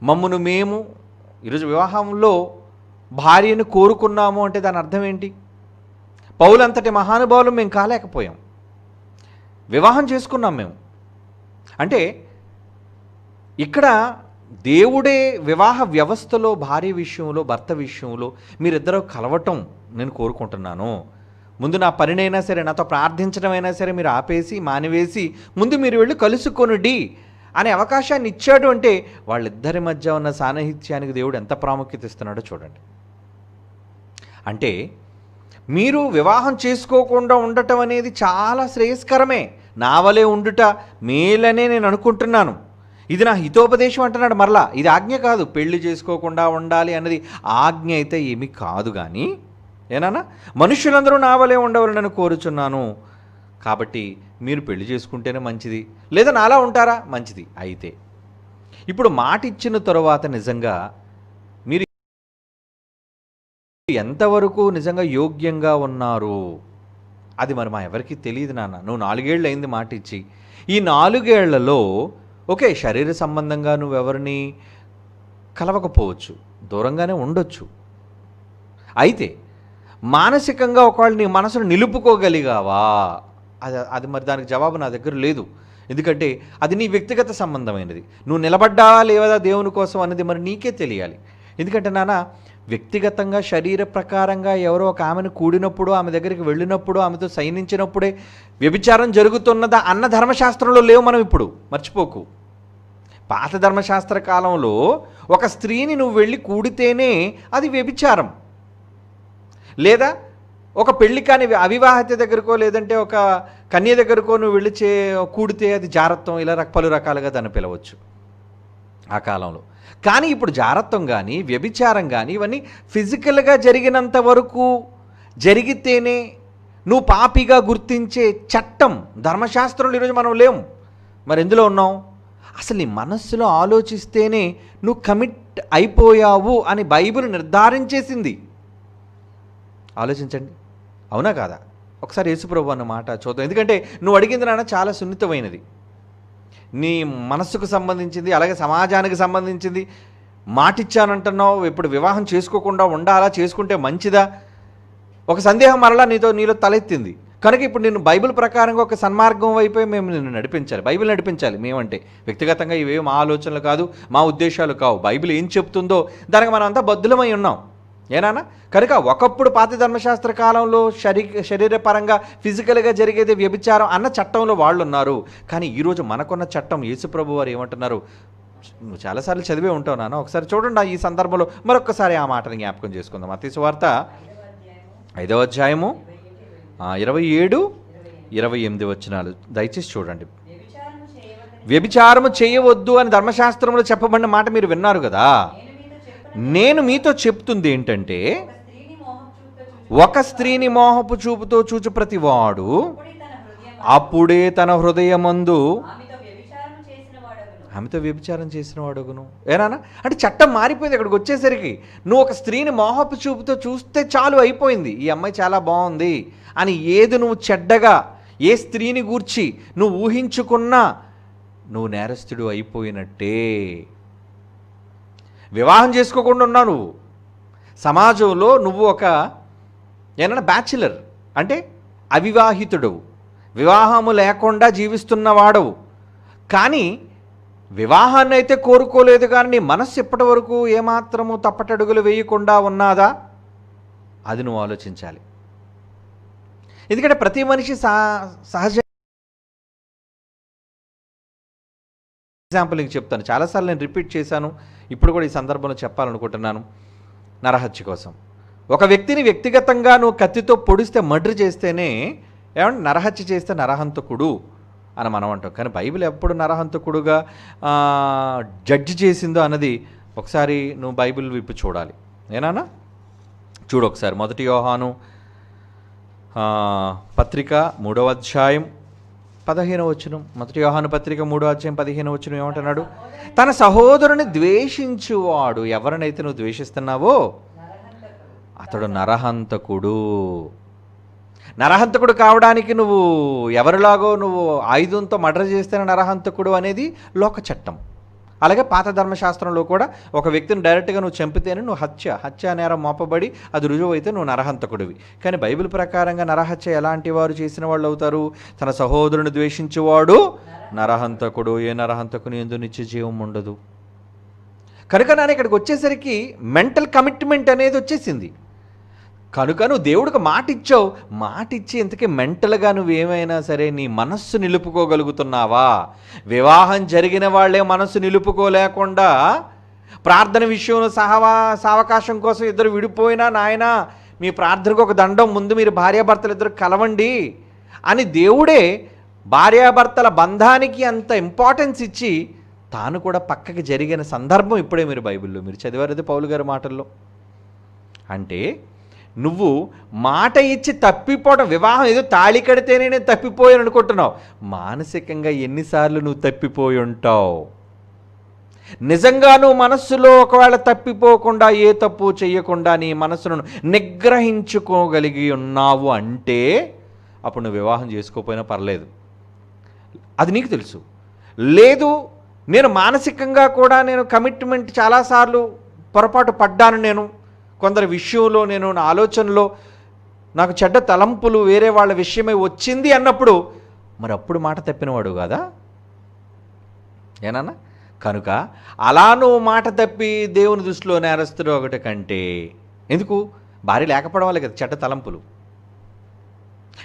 మమ్మను మేము ఈరోజు వివాహంలో భార్యను కోరుకున్నాము అంటే దాని అర్థం ఏంటి? పౌలంతటి మహానుభావులు మేము కాలేకపోయాం, వివాహం చేసుకున్నాం మేము. అంటే ఇక్కడ దేవుడే వివాహ వ్యవస్థలో భార్య విషయంలో, భర్త విషయంలో మీరిద్దరూ కలవటం నేను కోరుకుంటున్నాను. ముందు నా పనినైనా సరే, నాతో ప్రార్థించడమైనా సరే మీరు ఆపేసి మానివేసి ముందు మీరు వెళ్ళి కలుసుకొనుడి అనే అవకాశాన్ని ఇచ్చాడు. అంటే వాళ్ళిద్దరి మధ్య ఉన్న సాన్నిహిత్యానికి దేవుడు ఎంత ప్రాముఖ్యత ఇస్తున్నాడో చూడండి. అంటే మీరు వివాహం చేసుకోకుండా ఉండటం అనేది చాలా శ్రేయస్కరమే, నా వలే ఉండుట మేలనే నేను అనుకుంటున్నాను. ఇది నా హితోపదేశం అంటున్నాడు. మరలా ఇది ఆజ్ఞ కాదు, పెళ్లి చేసుకోకుండా ఉండాలి అన్నది ఆజ్ఞ అయితే ఏమీ కాదు. కానీ ఏనానా, మనుష్యులందరూ నా వలే ఉండవాలని కోరుచున్నాను. కాబట్టి మీరు పెళ్లి చేసుకుంటేనే మంచిది, లేదా నాలా ఉంటారా మంచిది. అయితే ఇప్పుడు మాట ఇచ్చిన తరువాత నిజంగా మీరు ఎంతవరకు నిజంగా యోగ్యంగా ఉన్నారు అది మరి మా ఎవరికి తెలియదు నాన్న. నువ్వు 4 ఏళ్ళు అయింది మాట ఇచ్చి, ఈ 4 ఏళ్లలో ఓకే శరీర సంబంధంగా నువ్వెవరిని కలవకపోవచ్చు, దూరంగానే ఉండొచ్చు. అయితే మానసికంగా ఒకవేళ నీ మనసును నిలుపుకోగలిగావా? అది మరి దానికి జవాబు నా దగ్గర లేదు. ఎందుకంటే అది నీ వ్యక్తిగత సంబంధమైనది. నువ్వు నిలబడ్డావా లేదా దేవుని కోసం అనేది మరి నీకే తెలియాలి. ఎందుకంటే నాన్న, వ్యక్తిగతంగా శరీర ప్రకారంగా ఎవరో ఒక ఆమెను కూడినప్పుడు, ఆమె దగ్గరికి వెళ్ళినప్పుడు, ఆమెతో సైనించినప్పుడే వ్యభిచారం జరుగుతున్నదా అన్న ధర్మశాస్త్రంలో లేవు మనం ఇప్పుడు, మర్చిపోకు. పాత ధర్మశాస్త్ర కాలంలో ఒక స్త్రీని నువ్వు వెళ్ళి కూడితేనే అది వ్యభిచారం, లేదా ఒక పెళ్లి కాని అవివాహిత దగ్గరకో లేదంటే ఒక కన్య దగ్గరకో నువ్వు వెళ్ళి కూడితే అది జారత్వం, ఇలా పలు రకాలుగా దాన్ని పిలవచ్చు ఆ కాలంలో. కానీ ఇప్పుడు జారత్వం కానీ వ్యభిచారం కానీ ఇవన్నీ ఫిజికల్గా జరిగినంత వరకు జరిగితేనే నువ్వు పాపిగా గుర్తించే చట్టం ధర్మశాస్త్రంలో ఈరోజు మనం లేము. మరి ఎందులో ఉన్నావు? అసలు నీ మనస్సులో ఆలోచిస్తేనే నువ్వు కమిట్ అయిపోయావు అని బైబిల్ నిర్ధారించేసింది. ఆలోచించండి, అవునా కాదా? ఒకసారి యేసుప్రభు అన్న మాట చూద్దాం. ఎందుకంటే నువ్వు అడిగింది నాన్న చాలా సున్నితమైనది, నీ మనస్సుకు సంబంధించింది, అలాగే సమాజానికి సంబంధించింది. మాటిచ్చానంటున్నావు, ఇప్పుడు వివాహం చేసుకోకుండా ఉండాలా, చేసుకుంటే మంచిదా? ఒక సందేహం మరలా నీలో తలెత్తింది కనుక ఇప్పుడు నేను బైబిల్ ప్రకారంగా ఒక సన్మార్గం వైపే మేము నిన్ను నడిపించాలి, బైబిల్ నడిపించాలి. మేమంటే వ్యక్తిగతంగా ఇవేవి మా ఆలోచనలు కాదు, మా ఉద్దేశాలు కావు. బైబిల్ ఏం చెప్తుందో దానికి మనం అంతా బద్దులమై ఉన్నాం, ఏనానా? కనుక ఒకప్పుడు పాత ధర్మశాస్త్ర కాలంలో శరీరపరంగా ఫిజికల్గా జరిగేది వ్యభిచారం అన్న చట్టంలో వాళ్ళు ఉన్నారు. కానీ ఈరోజు మనకున్న చట్టం యేసుప్రభు వారు ఏమంటున్నారు? నువ్వు చాలాసార్లు చదివే ఉంటావు నాన్న, ఒకసారి చూడండి. ఈ సందర్భంలో మరొకసారి ఆ మాటని జ్ఞాపకం చేసుకుందాం. మత్తయి సువార్త 5వ అధ్యాయము 27-28 వచనాలు దయచేసి చూడండి. వ్యభిచారము చేయవద్దు అని ధర్మశాస్త్రంలో చెప్పబడిన మాట మీరు విన్నారు కదా. నేను మీతో చెప్తుంది ఏంటంటే, ఒక స్త్రీని మోహపు చూపుతో చూచు ప్రతివాడు అప్పుడే తన హృదయమందు ఆమెతో వ్యభిచారం చేసిన వాడుగును. ఏనానా? అంటే చట్టం మారిపోయింది. అక్కడికి వచ్చేసరికి నువ్వు ఒక స్త్రీని మోహపు చూపుతో చూస్తే చాలు, అయిపోయింది. ఈ అమ్మాయి చాలా బాగుంది అని ఏది నువ్వు చెడ్డగా ఏ స్త్రీని గూర్చి నువ్వు ఊహించుకున్నా నువ్వు నేరస్తుడు అయిపోయినట్టే. వివాహం చేసుకోకుండా ఉన్నావు నువ్వు, సమాజంలో నువ్వు ఒక ఏమన్నా బ్యాచిలర్ అంటే అవివాహితుడు, వివాహము లేకుండా జీవిస్తున్నవాడవు. కానీ వివాహాన్ని అయితే కోరుకోలేదు, కానీ నీ మనస్సు ఇప్పటి వరకు ఏమాత్రము తప్పటడుగులు వేయకుండా ఉన్నదా? అది నువ్వు ఆలోచించాలి. ఎందుకంటే ప్రతి మనిషి సహజ ఎగ్జాంపుల్ చెప్తాను, చాలాసార్లు నేను రిపీట్ చేశాను, ఇప్పుడు కూడా ఈ సందర్భంలో చెప్పాలనుకుంటున్నాను. నరహత్య కోసం ఒక వ్యక్తిని వ్యక్తిగతంగా నువ్వు కత్తితో పొడిస్తే, మర్డర్ చేస్తేనే ఏమంటే నరహత్య చేస్తే నరహంతకుడు అని మనం అంటాం. కానీ బైబిల్ ఎప్పుడు నరహంతకుడుగా జడ్జి చేసిందో అన్నది ఒకసారి నువ్వు బైబిల్ విప్పి చూడాలి. ఏనానా చూడు ఒకసారి. 1 యోహాను పత్రిక 3వ అధ్యాయం 15వ వచనం. 1 యోహాను పత్రిక 3వ అధ్యాయం 15వ వచనం ఏమంటున్నాడు? తన సహోదరుని ద్వేషించువాడు, ఎవరినైతే నువ్వు ద్వేషిస్తున్నావో అతడు నరహంతకుడు. నరహంతకుడు కావడానికి నువ్వు ఎవరిలాగో నువ్వు ఆయుధంతో మర్డర్ చేస్తేనే నరహంతకుడు అనేది లోక చట్టం. అలాగే పాత ధర్మశాస్త్రంలో కూడా ఒక వ్యక్తిని డైరెక్ట్గా నువ్వు చంపితేనే నువ్వు హత్య నేరం మోపబడి అది రుజువు అయితే నువ్వు నరహంతకుడివి. కానీ బైబిల్ ప్రకారంగా నరహత్య ఎలాంటి వారు చేసిన వాళ్ళు అవుతారు? తన సహోదరుని ద్వేషించేవాడు నరహంతకుడు. ఏ నరహంతకుని యందు నిత్య జీవం ఉండదు. కనుక నేను ఇక్కడికి వచ్చేసరికి మెంటల్ కమిట్మెంట్ అనేది వచ్చేసింది. కనుక నువ్వు దేవుడికి మాట ఇచ్చావు. మాట ఇచ్చి ఇంతకీ మెంటల్గా నువ్వేమైనా సరే నీ మనస్సు నిలుపుకోగలుగుతున్నావా? వివాహం జరిగిన వాళ్ళే మనస్సు నిలుపుకోలేకుండా ప్రార్థన విషయంలో సావకాశం కోసం ఇద్దరు విడిపోయినా, నాయన మీ ప్రార్థనకు ఒక దండం, ముందు మీరు భార్యాభర్తలు ఇద్దరు కలవండి అని దేవుడే భార్యాభర్తల బంధానికి అంత ఇంపార్టెన్స్ ఇచ్చి తాను కూడా పక్కకి జరిగిన సందర్భం ఇప్పుడే మీరు బైబిల్లో మీరు చదివారు పౌలు గారి మాటల్లో. అంటే నువ్వు మాట ఇచ్చి తప్పిపోవడం, వివాహం ఏదో తాళి కడితేనే నేను తప్పిపోయాను అనుకుంటున్నావు. మానసికంగా ఎన్నిసార్లు నువ్వు తప్పిపోయి ఉంటావు? నిజంగా నువ్వు మనస్సులో ఒకవేళ తప్పిపోకుండా ఏ తప్పు చేయకుండా నీ మనస్సును నిగ్రహించుకోగలిగి ఉన్నావు అంటే అప్పుడు నువ్వు వివాహం చేసుకోకపోయినా పర్లేదు, అది నీకు తెలుసు. లేదు నేను మానసికంగా కూడా నేను కమిట్మెంట్ చాలాసార్లు పొరపాటు పడ్డాను, నేను కొందరి విషయంలో నేను నా ఆలోచనలో నాకు చెడ్డ తలంపులు వేరే వాళ్ళ విషయమై వచ్చింది అన్నప్పుడు మరి అప్పుడు మాట తప్పినవాడు కదా ఏనన్నా? కనుక అలా నువ్వు మాట తప్పి దేవుని దృష్టిలో నేరస్తుడు ఒకటి కంటే, ఎందుకు భార్య లేకపోవడం వల్ల కదా చెడ్డ తలంపులు,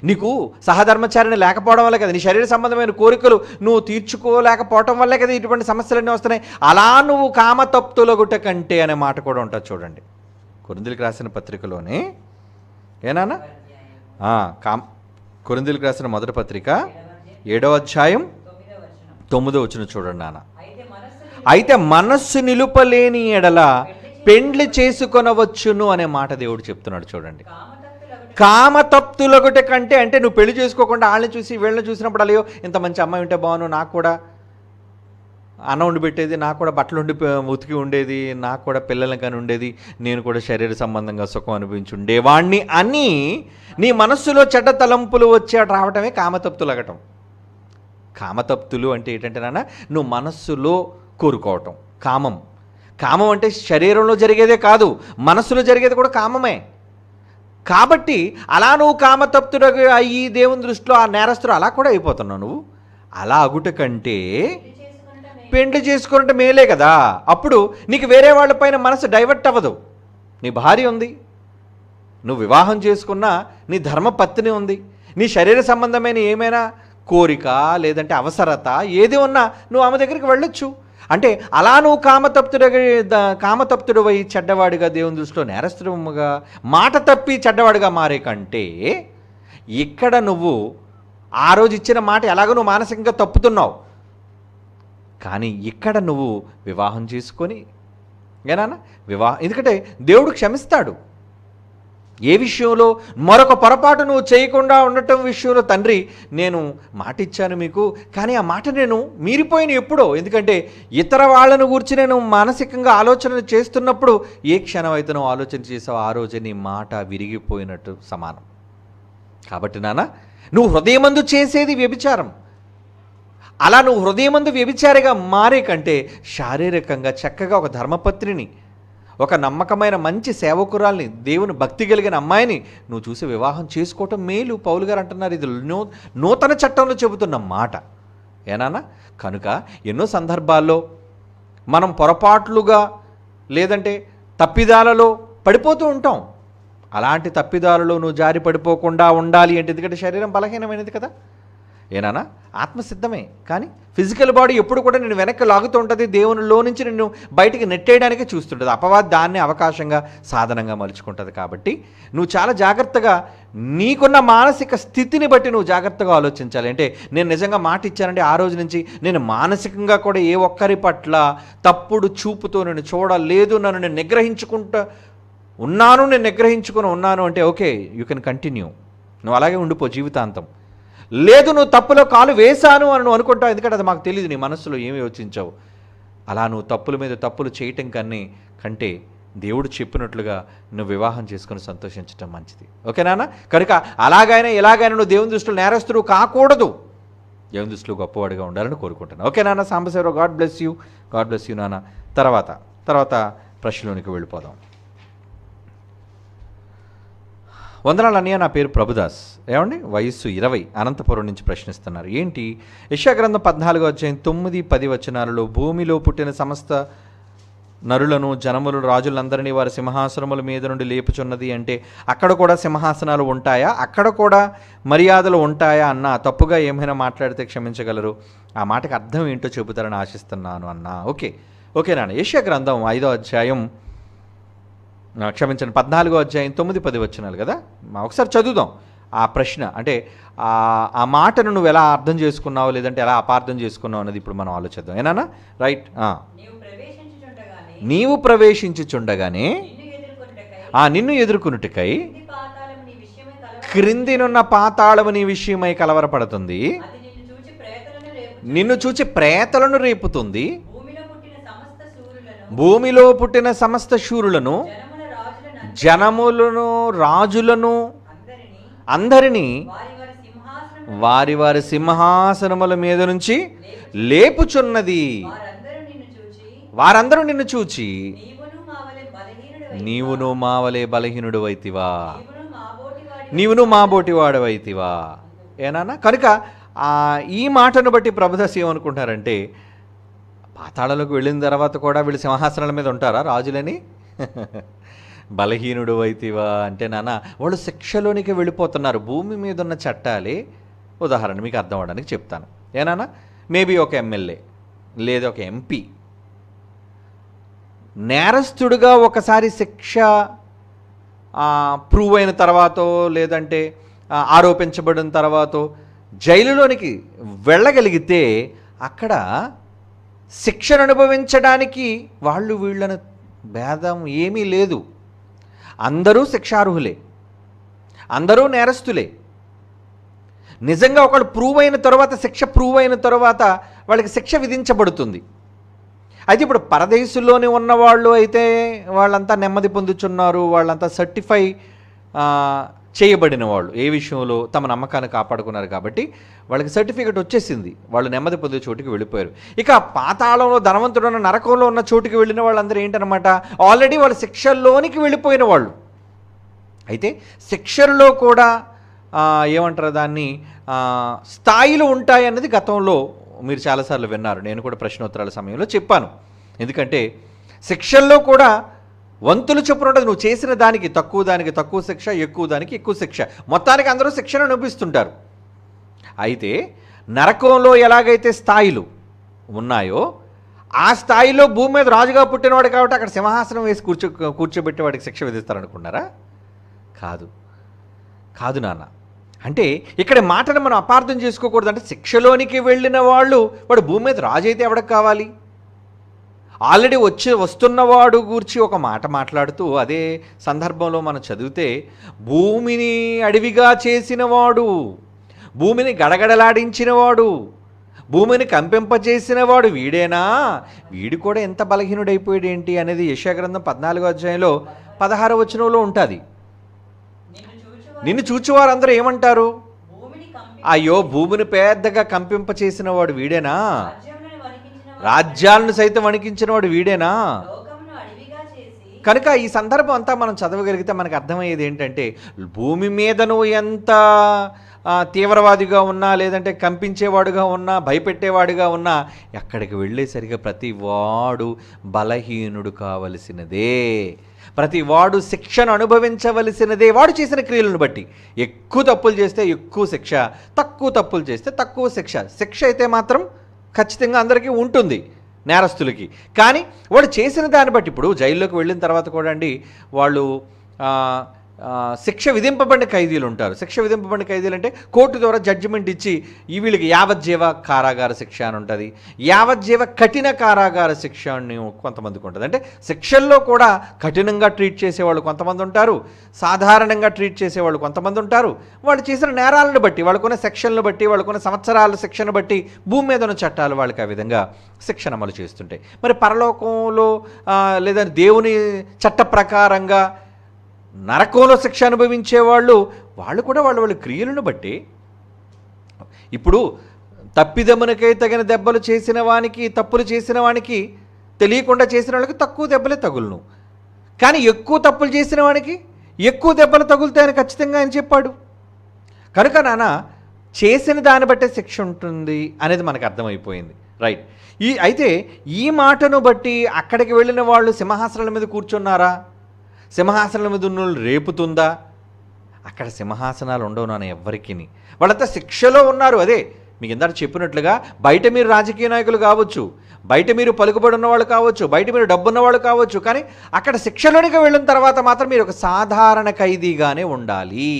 నీకు సహధర్మచారిని లేకపోవడం వల్ల కదా, నీ శరీర సంబంధమైన కోరికలు నువ్వు తీర్చుకోలేకపోవటం వల్లే కదా ఇటువంటి సమస్యలన్నీ వస్తున్నాయి. అలా నువ్వు కామతప్తులగుట కంటే అనే మాట కూడా ఉంటుంది చూడండి కొరింథీయులకు రాసిన పత్రికలోనే. ఏనానా? కొరింథీయులకు రాసిన మొదటి పత్రిక 7వ అధ్యాయం 9వ వచనం చూడండి నాన్న. అయితే మనస్సు నిలుపలేని ఎడల పెండ్లి చేసుకొనవచ్చును అనే మాట దేవుడు చెప్తున్నాడు చూడండి. కామతప్తులొకటి కంటే అంటే నువ్వు పెళ్లి చేసుకోకుండా వాళ్ళని చూసి వీళ్ళని చూసినప్పుడు అయ్యో ఇంత మంచి అమ్మాయి ఉంటే బాగును, నాకు కూడా అన్నం వండి పెట్టేది, నాకు కూడా బట్టలు ఉతికి ఉండేది, నాకు కూడా పిల్లలకి కానీ ఉండేది, నేను కూడా శరీర సంబంధంగా సుఖం అనిపించి ఉండేవాణ్ణి అని నీ మనస్సులో చెడ్డ తలంపులు వచ్చే రావటమే కామతప్తులగటం. కామతప్తులు అంటే ఏంటంటే నాన్న, నువ్వు మనస్సులో కోరుకోవటం. కామం అంటే శరీరంలో జరిగేదే కాదు, మనస్సులో జరిగేది కూడా కామమే. కాబట్టి అలా నువ్వు కామతప్తుడు అయ్యి దేవుని దృష్టిలో ఆ నేరస్తుడు అలా కూడా అయిపోతున్నావు. నువ్వు అలా అగుట కంటే పెండ్లి చేసుకుంటే మేలే కదా. అప్పుడు నీకు వేరే వాళ్ళపైన మనసు డైవర్ట్ అవ్వదు. నీ భార్య ఉంది, నువ్వు వివాహం చేసుకున్నా నీ ధర్మపత్ని ఉంది, నీ శరీర సంబంధమైన ఏమైనా కోరిక లేదంటే అవసరత ఏది ఉన్నా నువ్వు ఆమె దగ్గరికి వెళ్ళొచ్చు. అంటే అలా నువ్వు కామతప్తుడు అయి చెడ్డవాడిగా దేవుని దృష్టిలో నేరస్తుడుగా మాట తప్పి చెడ్డవాడిగా మారే కంటే ఇక్కడ నువ్వు ఆ రోజు ఇచ్చిన మాట ఎలాగో నువ్వు మానసికంగా తప్పుతున్నావు, కానీ ఇక్కడ నువ్వు వివాహం చేసుకొని ఏనా ఎందుకంటే దేవుడు క్షమిస్తాడు. ఏ విషయంలో మరొక పొరపాటు నువ్వు చేయకుండా ఉండటం విషయంలో తండ్రి నేను మాట ఇచ్చాను మీకు, కానీ ఆ మాట నేను మీరిపోయిన ఎప్పుడో, ఎందుకంటే ఇతర వాళ్ళను గురించి నేను మానసికంగా ఆలోచన చేస్తున్నప్పుడు ఏ క్షణం అయితే నువ్వు ఆలోచన చేసావు ఆ రోజే నీ మాట విరిగిపోయినట్టు సమానం. కాబట్టి నాన్న నువ్వు హృదయమందు చేసేది వ్యభిచారం. అలా నువ్వు హృదయమందు వ్యభిచారిగా మారే కంటే శారీరకంగా చక్కగా ఒక ధర్మపత్నిని, ఒక నమ్మకమైన మంచి సేవకురాల్ని, దేవుని భక్తి కలిగిన అమ్మాయిని నువ్వు చూసి వివాహం చేసుకోవటం మేలు. పౌలు గారు అంటున్నారు, ఇది నూతన చట్టంలో చెబుతున్న మాట ఏనానా? కనుక ఎన్నో సందర్భాల్లో మనం పొరపాట్లుగా లేదంటే తప్పిదాలలో పడిపోతూ ఉంటాం. అలాంటి తప్పిదాలలో నువ్వు జారి పడిపోకుండా ఉండాలి అంటే, ఎందుకంటే శరీరం బలహీనమైనది కదా. ఏనానా? ఆత్మ సిద్ధమే, కానీ ఫిజికల్ బాడీ ఎప్పుడు కూడా నేను వెనక్కి లాగుతూ ఉంటుంది, దేవునిలో నుంచి నిన్ను బయటికి నెట్టేయడానికే చూస్తుంటుంది. అపవాది దాన్ని అవకాశంగా సాధనంగా మలుచుకుంటుంది. కాబట్టి నువ్వు చాలా జాగ్రత్తగా నీకున్న మానసిక స్థితిని బట్టి నువ్వు జాగ్రత్తగా ఆలోచించాలి. అంటే నేను నిజంగా మాట ఇచ్చానంటే ఆ రోజు నుంచి నేను మానసికంగా కూడా ఏ ఒక్కరి పట్ల తప్పుడు చూపుతో నేను చూడలేదు, నన్ను నేను నిగ్రహించుకుంటూ నేను నిగ్రహించుకుని ఉన్నాను అంటే ఓకే, యూ కెన్ కంటిన్యూ, నువ్వు అలాగే ఉండిపో జీవితాంతం. లేదు నువ్వు తప్పులో కాలు వేశాను అని నువ్వు అనుకుంటావు, ఎందుకంటే అది మాకు తెలియదు నీ మనస్సులో ఏమి యోచించావు. అలా నువ్వు తప్పుల మీద తప్పులు చేయటం కంటే దేవుడు చెప్పినట్లుగా నువ్వు వివాహం చేసుకుని సంతోషించటం మంచిది. ఓకేనా? కనుక అలాగైనా ఇలాగైనా నువ్వు దేవుని దృష్టిలో నేరస్తుడు కాకూడదు, దేవుని దృష్టిలో గొప్పవాడిగా ఉండాలని కోరుకుంటున్నాను. ఓకే నాన్న సాంబశివరావు, గాడ్ బ్లెస్ యూ నాన్న. తర్వాత ప్రశ్నలోనికి వెళ్ళిపోదాం. వందనాలు అన్నయ్య, నా పేరు ప్రభుదాస్. ఏమండి, వయస్సు 20, అనంతపురం నుంచి ప్రశ్నిస్తున్నారు. ఏంటి? యెషయా గ్రంథం 14వ అధ్యాయం 9, 10 వచనాలలో భూమిలో పుట్టిన సమస్త నరులను, జనములు, రాజులందరినీ వారి సింహాసనముల మీద నుండి లేపుచున్నది అంటే అక్కడ కూడా సింహాసనాలు ఉంటాయా, అక్కడ కూడా మర్యాదలు ఉంటాయా అన్న తప్పుగా ఏమైనా మాట్లాడితే క్షమించగలరు. ఆ మాటకి అర్థం ఏంటో చెబుతారని ఆశిస్తున్నాను అన్న. ఓకే నాన్న. యెషయా గ్రంథం 5వ అధ్యాయం 14వ అధ్యాయం 9, 10 వచనాలు కదా, ఒకసారి చదువుదాం. ఆ ప్రశ్న అంటే ఆ మాటను నువ్వు ఎలా అర్థం చేసుకున్నావు, లేదంటే ఎలా అపార్థం చేసుకున్నావు అన్నది ఇప్పుడు మనం ఆలోచిద్దాం. ఏనా? రైట్. నీవు ప్రవేశించుచుండగానే నిన్ను ఎదుర్కొనుటకై క్రిందినున్న పాతాళము నీ విషయమై కలవరపడుతుంది, నిన్ను చూచి ప్రేతలను రేపుతుంది, భూమిలో పుట్టిన సమస్త శూరులను, జనములను, రాజులను అందరినీ వారి వారి సింహాసనముల మీద నుంచి లేపుచున్నది. వారందరూ నిన్ను చూచి నీవును మావలే బలహీనుడు వైతివా, నీవును మా బోటి వాడవైతివా. ఏనా? కనుక ఈ మాటను బట్టి ప్రభుదాస్ ఏమనుకుంటారంటే, పాతాళలోకి వెళ్ళిన తర్వాత కూడా వీళ్ళు సింహాసనాల మీద ఉంటారా రాజులని? బలహీనుడు అయితివా అంటే నాన్న, వాళ్ళు శిక్షలోనికి వెళ్ళిపోతున్నారు. భూమి మీద ఉన్న చట్టాలే, ఉదాహరణ మీకు అర్థం అవడానికి చెప్తాను. ఏనా? మేబీ ఒక ఎమ్మెల్యే లేదా ఒక ఎంపీ నేరస్తుడుగా ఒకసారి శిక్ష ప్రూవ్ అయిన తర్వాతో, లేదంటే ఆరోపించబడిన తర్వాతో జైలులోనికి వెళ్ళగలిగితే అక్కడ శిక్షను అనుభవించడానికి వాళ్ళు వీళ్ళను భేదం ఏమీ లేదు. అందరూ శిక్షార్హులే, అందరూ నేరస్తులే. నిజంగా ఒకళ్ళు ప్రూవ్ అయిన తర్వాత, శిక్ష ప్రూవ్ అయిన తర్వాత వాళ్ళకి శిక్ష విధించబడుతుంది. అయితే ఇప్పుడు పరదేశంలోనే ఉన్నవాళ్ళు అయితే వాళ్ళంతా నెమ్మది పొందుచున్నారు, వాళ్ళంతా సర్టిఫై చేయబడిన వాళ్ళు ఏ విషయంలో తమ నమ్మకాన్ని కాపాడుకున్నారు కాబట్టి వాళ్ళకి సర్టిఫికెట్ వచ్చేసింది, వాళ్ళు నెమ్మది పొందే చోటుకి వెళ్ళిపోయారు. ఇక పాతాళంలో ధనవంతుడున్న నరకంలో ఉన్న చోటుకి వెళ్ళిన వాళ్ళందరూ ఏంటనమాట, ఆల్రెడీ వాళ్ళు శిక్షల్లోనికి వెళ్ళిపోయిన వాళ్ళు. అయితే శిక్షల్లో కూడా ఏమంటారు దాన్ని, స్థాయిలు ఉంటాయి అన్నది గతంలో మీరు చాలాసార్లు విన్నారు, నేను కూడా ప్రశ్నోత్తరాల సమయంలో చెప్పాను. ఎందుకంటే శిక్షల్లో కూడా వంతులు చొప్పున ఉంటుంది. నువ్వు చేసిన దానికి తక్కువ శిక్ష, ఎక్కువ దానికి ఎక్కువ శిక్ష, మొత్తానికి అందరూ శిక్షను అనుభవిస్తుంటారు. అయితే నరకంలో ఎలాగైతే స్థాయిలు ఉన్నాయో ఆ స్థాయిలో భూమి మీద రాజుగా పుట్టినవాడు కాబట్టి అక్కడ సింహాసనం వేసి కూర్చోబెట్టి వాడికి శిక్ష విధిస్తారనుకున్నారా? కాదు నాన్న. అంటే ఇక్కడ మాటను మనం అపార్థం చేసుకోకూడదు. అంటే శిక్షలోనికి వెళ్ళిన వాడు భూమి మీద రాజు అయితే ఎవడికి కావాలి? ఆల్రెడీ వస్తున్నవాడు గూర్చి ఒక మాట మాట్లాడుతూ అదే సందర్భంలో మనం చదివితే, భూమిని అడవిగా చేసినవాడు, భూమిని గడగడలాడించినవాడు, భూమిని కంపింపజేసినవాడు వీడేనా? వీడు కూడా ఎంత బలహీనుడైపోయాడు ఏంటి అనేది యెషయా గ్రంథం 14వ అధ్యాయంలో 16వ వచనంలో ఉంటుంది. నిన్ను చూచేవారందరూ ఏమంటారు? అయ్యో, భూమిని పెద్దగా కంపింపచేసిన వాడు వీడేనా? రాజ్యాలను సైతం వణికించిన వాడు వీడేనా? కనుక ఈ సందర్భం అంతా మనం చదవగలిగితే మనకు అర్థమయ్యేది ఏంటంటే, భూమి మీద నువ్వు ఎంత తీవ్రవాదిగా ఉన్నా, లేదంటే కంపించేవాడుగా ఉన్నా, భయపెట్టేవాడుగా ఉన్నా, ఎక్కడికి వెళ్ళేసరిగా ప్రతి వాడు బలహీనుడు కావలసినదే, ప్రతి వాడు శిక్షను అనుభవించవలసినదే వాడు చేసిన క్రియలను బట్టి. ఎక్కువ తప్పులు చేస్తే ఎక్కువ శిక్ష, తక్కువ తప్పులు చేస్తే తక్కువ శిక్ష. శిక్ష అయితే మాత్రం ఖచ్చితంగా అందరికీ ఉంటుంది నేరస్తులకి. కానీ వాడు చేసిన దాన్ని బట్టి, ఇప్పుడు జైల్లోకి వెళ్ళిన తర్వాత కూడా అండి, వాళ్ళు శిక్ష విధింపబడిన ఖైదీలు ఉంటారు. శిక్ష విధింపబడిన ఖైదీలు అంటే కోర్టు ద్వారా జడ్జిమెంట్ ఇచ్చి ఈ వీళ్ళకి యావజ్జీవ కారాగార శిక్ష అని ఉంటుంది, యావజ్జీవ కఠిన కారాగార శిక్ష అని కొంతమందికి ఉంటుంది. అంటే శిక్షల్లో కూడా కఠినంగా ట్రీట్ చేసేవాళ్ళు కొంతమంది ఉంటారు, సాధారణంగా ట్రీట్ చేసేవాళ్ళు కొంతమంది ఉంటారు. వాళ్ళు చేసిన నేరాలను బట్టి, వాళ్ళకున్న సెక్షన్లను బట్టి, వాళ్ళకున్న సంవత్సరాల శిక్షను బట్టి భూమి మీద ఉన్న చట్టాలు వాళ్ళకి ఆ విధంగా శిక్షణ అమలు చేస్తుంటాయి. మరి పరలోకంలో లేదా దేవుని చట్ట ప్రకారంగా నరకంలో శిక్ష అనుభవించే వాళ్ళు కూడా వాళ్ళ క్రియలను బట్టి, ఇప్పుడు తప్పిదమునకై తగిన దెబ్బలు చేసిన వానికి, తప్పులు చేసిన వానికి, తెలియకుండా చేసిన వాళ్ళకి తక్కువ దెబ్బలే తగులును. కానీ ఎక్కువ తప్పులు చేసిన వానికి ఎక్కువ దెబ్బలు తగులుతాయని ఖచ్చితంగా ఆయన చెప్పాడు. కనుక నాన్న చేసిన దాన్ని బట్టే శిక్ష ఉంటుంది అనేది మనకు అర్థమైపోయింది. రైట్. అయితే ఈ మాటను బట్టి అక్కడికి వెళ్ళిన వాళ్ళు సింహాసనాల మీద కూర్చున్నారా? సింహాసనాల మీద ఉన్న రేపుతుందా? అక్కడ సింహాసనాలు ఉండవు నాన్న ఎవ్వరికి. వాళ్ళంతా శిక్షలో ఉన్నారు. అదే మీకు ఇందాక చెప్పినట్లుగా, బయట మీరు రాజకీయ నాయకులు కావచ్చు, బయట మీరు పలుకుబడి ఉన్నవాళ్ళు కావచ్చు, బయట మీరు డబ్బున్న వాళ్ళు కావచ్చు, కానీ అక్కడ శిక్షలోనికి వెళ్ళిన తర్వాత మాత్రం మీరు ఒక సాధారణ ఖైదీగానే ఉండాలి.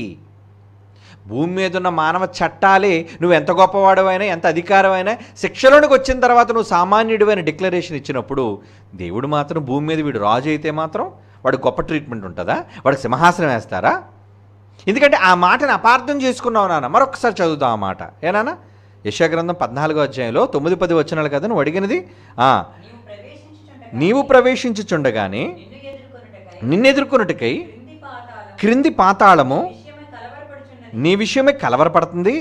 భూమి మీద ఉన్న మానవ చట్టాలే నువ్వు ఎంత గొప్పవాడవైనా, ఎంత అధికారమైనా, శిక్షలోనికి వచ్చిన తర్వాత నువ్వు సామాన్యుడివైన డిక్లరేషన్ ఇచ్చినప్పుడు, దేవుడు మాత్రం భూమి మీద వీడు రాజు అయితే మాత్రం వాడు గొప్ప ట్రీట్మెంట్ ఉంటుందా? వాడికి సింహాసనం వేస్తారా? ఎందుకంటే ఆ మాటని అపార్థం చేసుకున్నావు నాన్న. మరొకసారి చదువుతాం ఆ మాట. ఏనాన్న? యెషయా గ్రంథం 14వ అధ్యాయంలో 9-10 వచనాలు కదా నువ్వు అడిగినది. నీవు ప్రవేశించుచుండగానే నిన్నెదుర్కొనుటకై క్రింది పాతాళము నీ విషయమే కలవరపడుతుంది,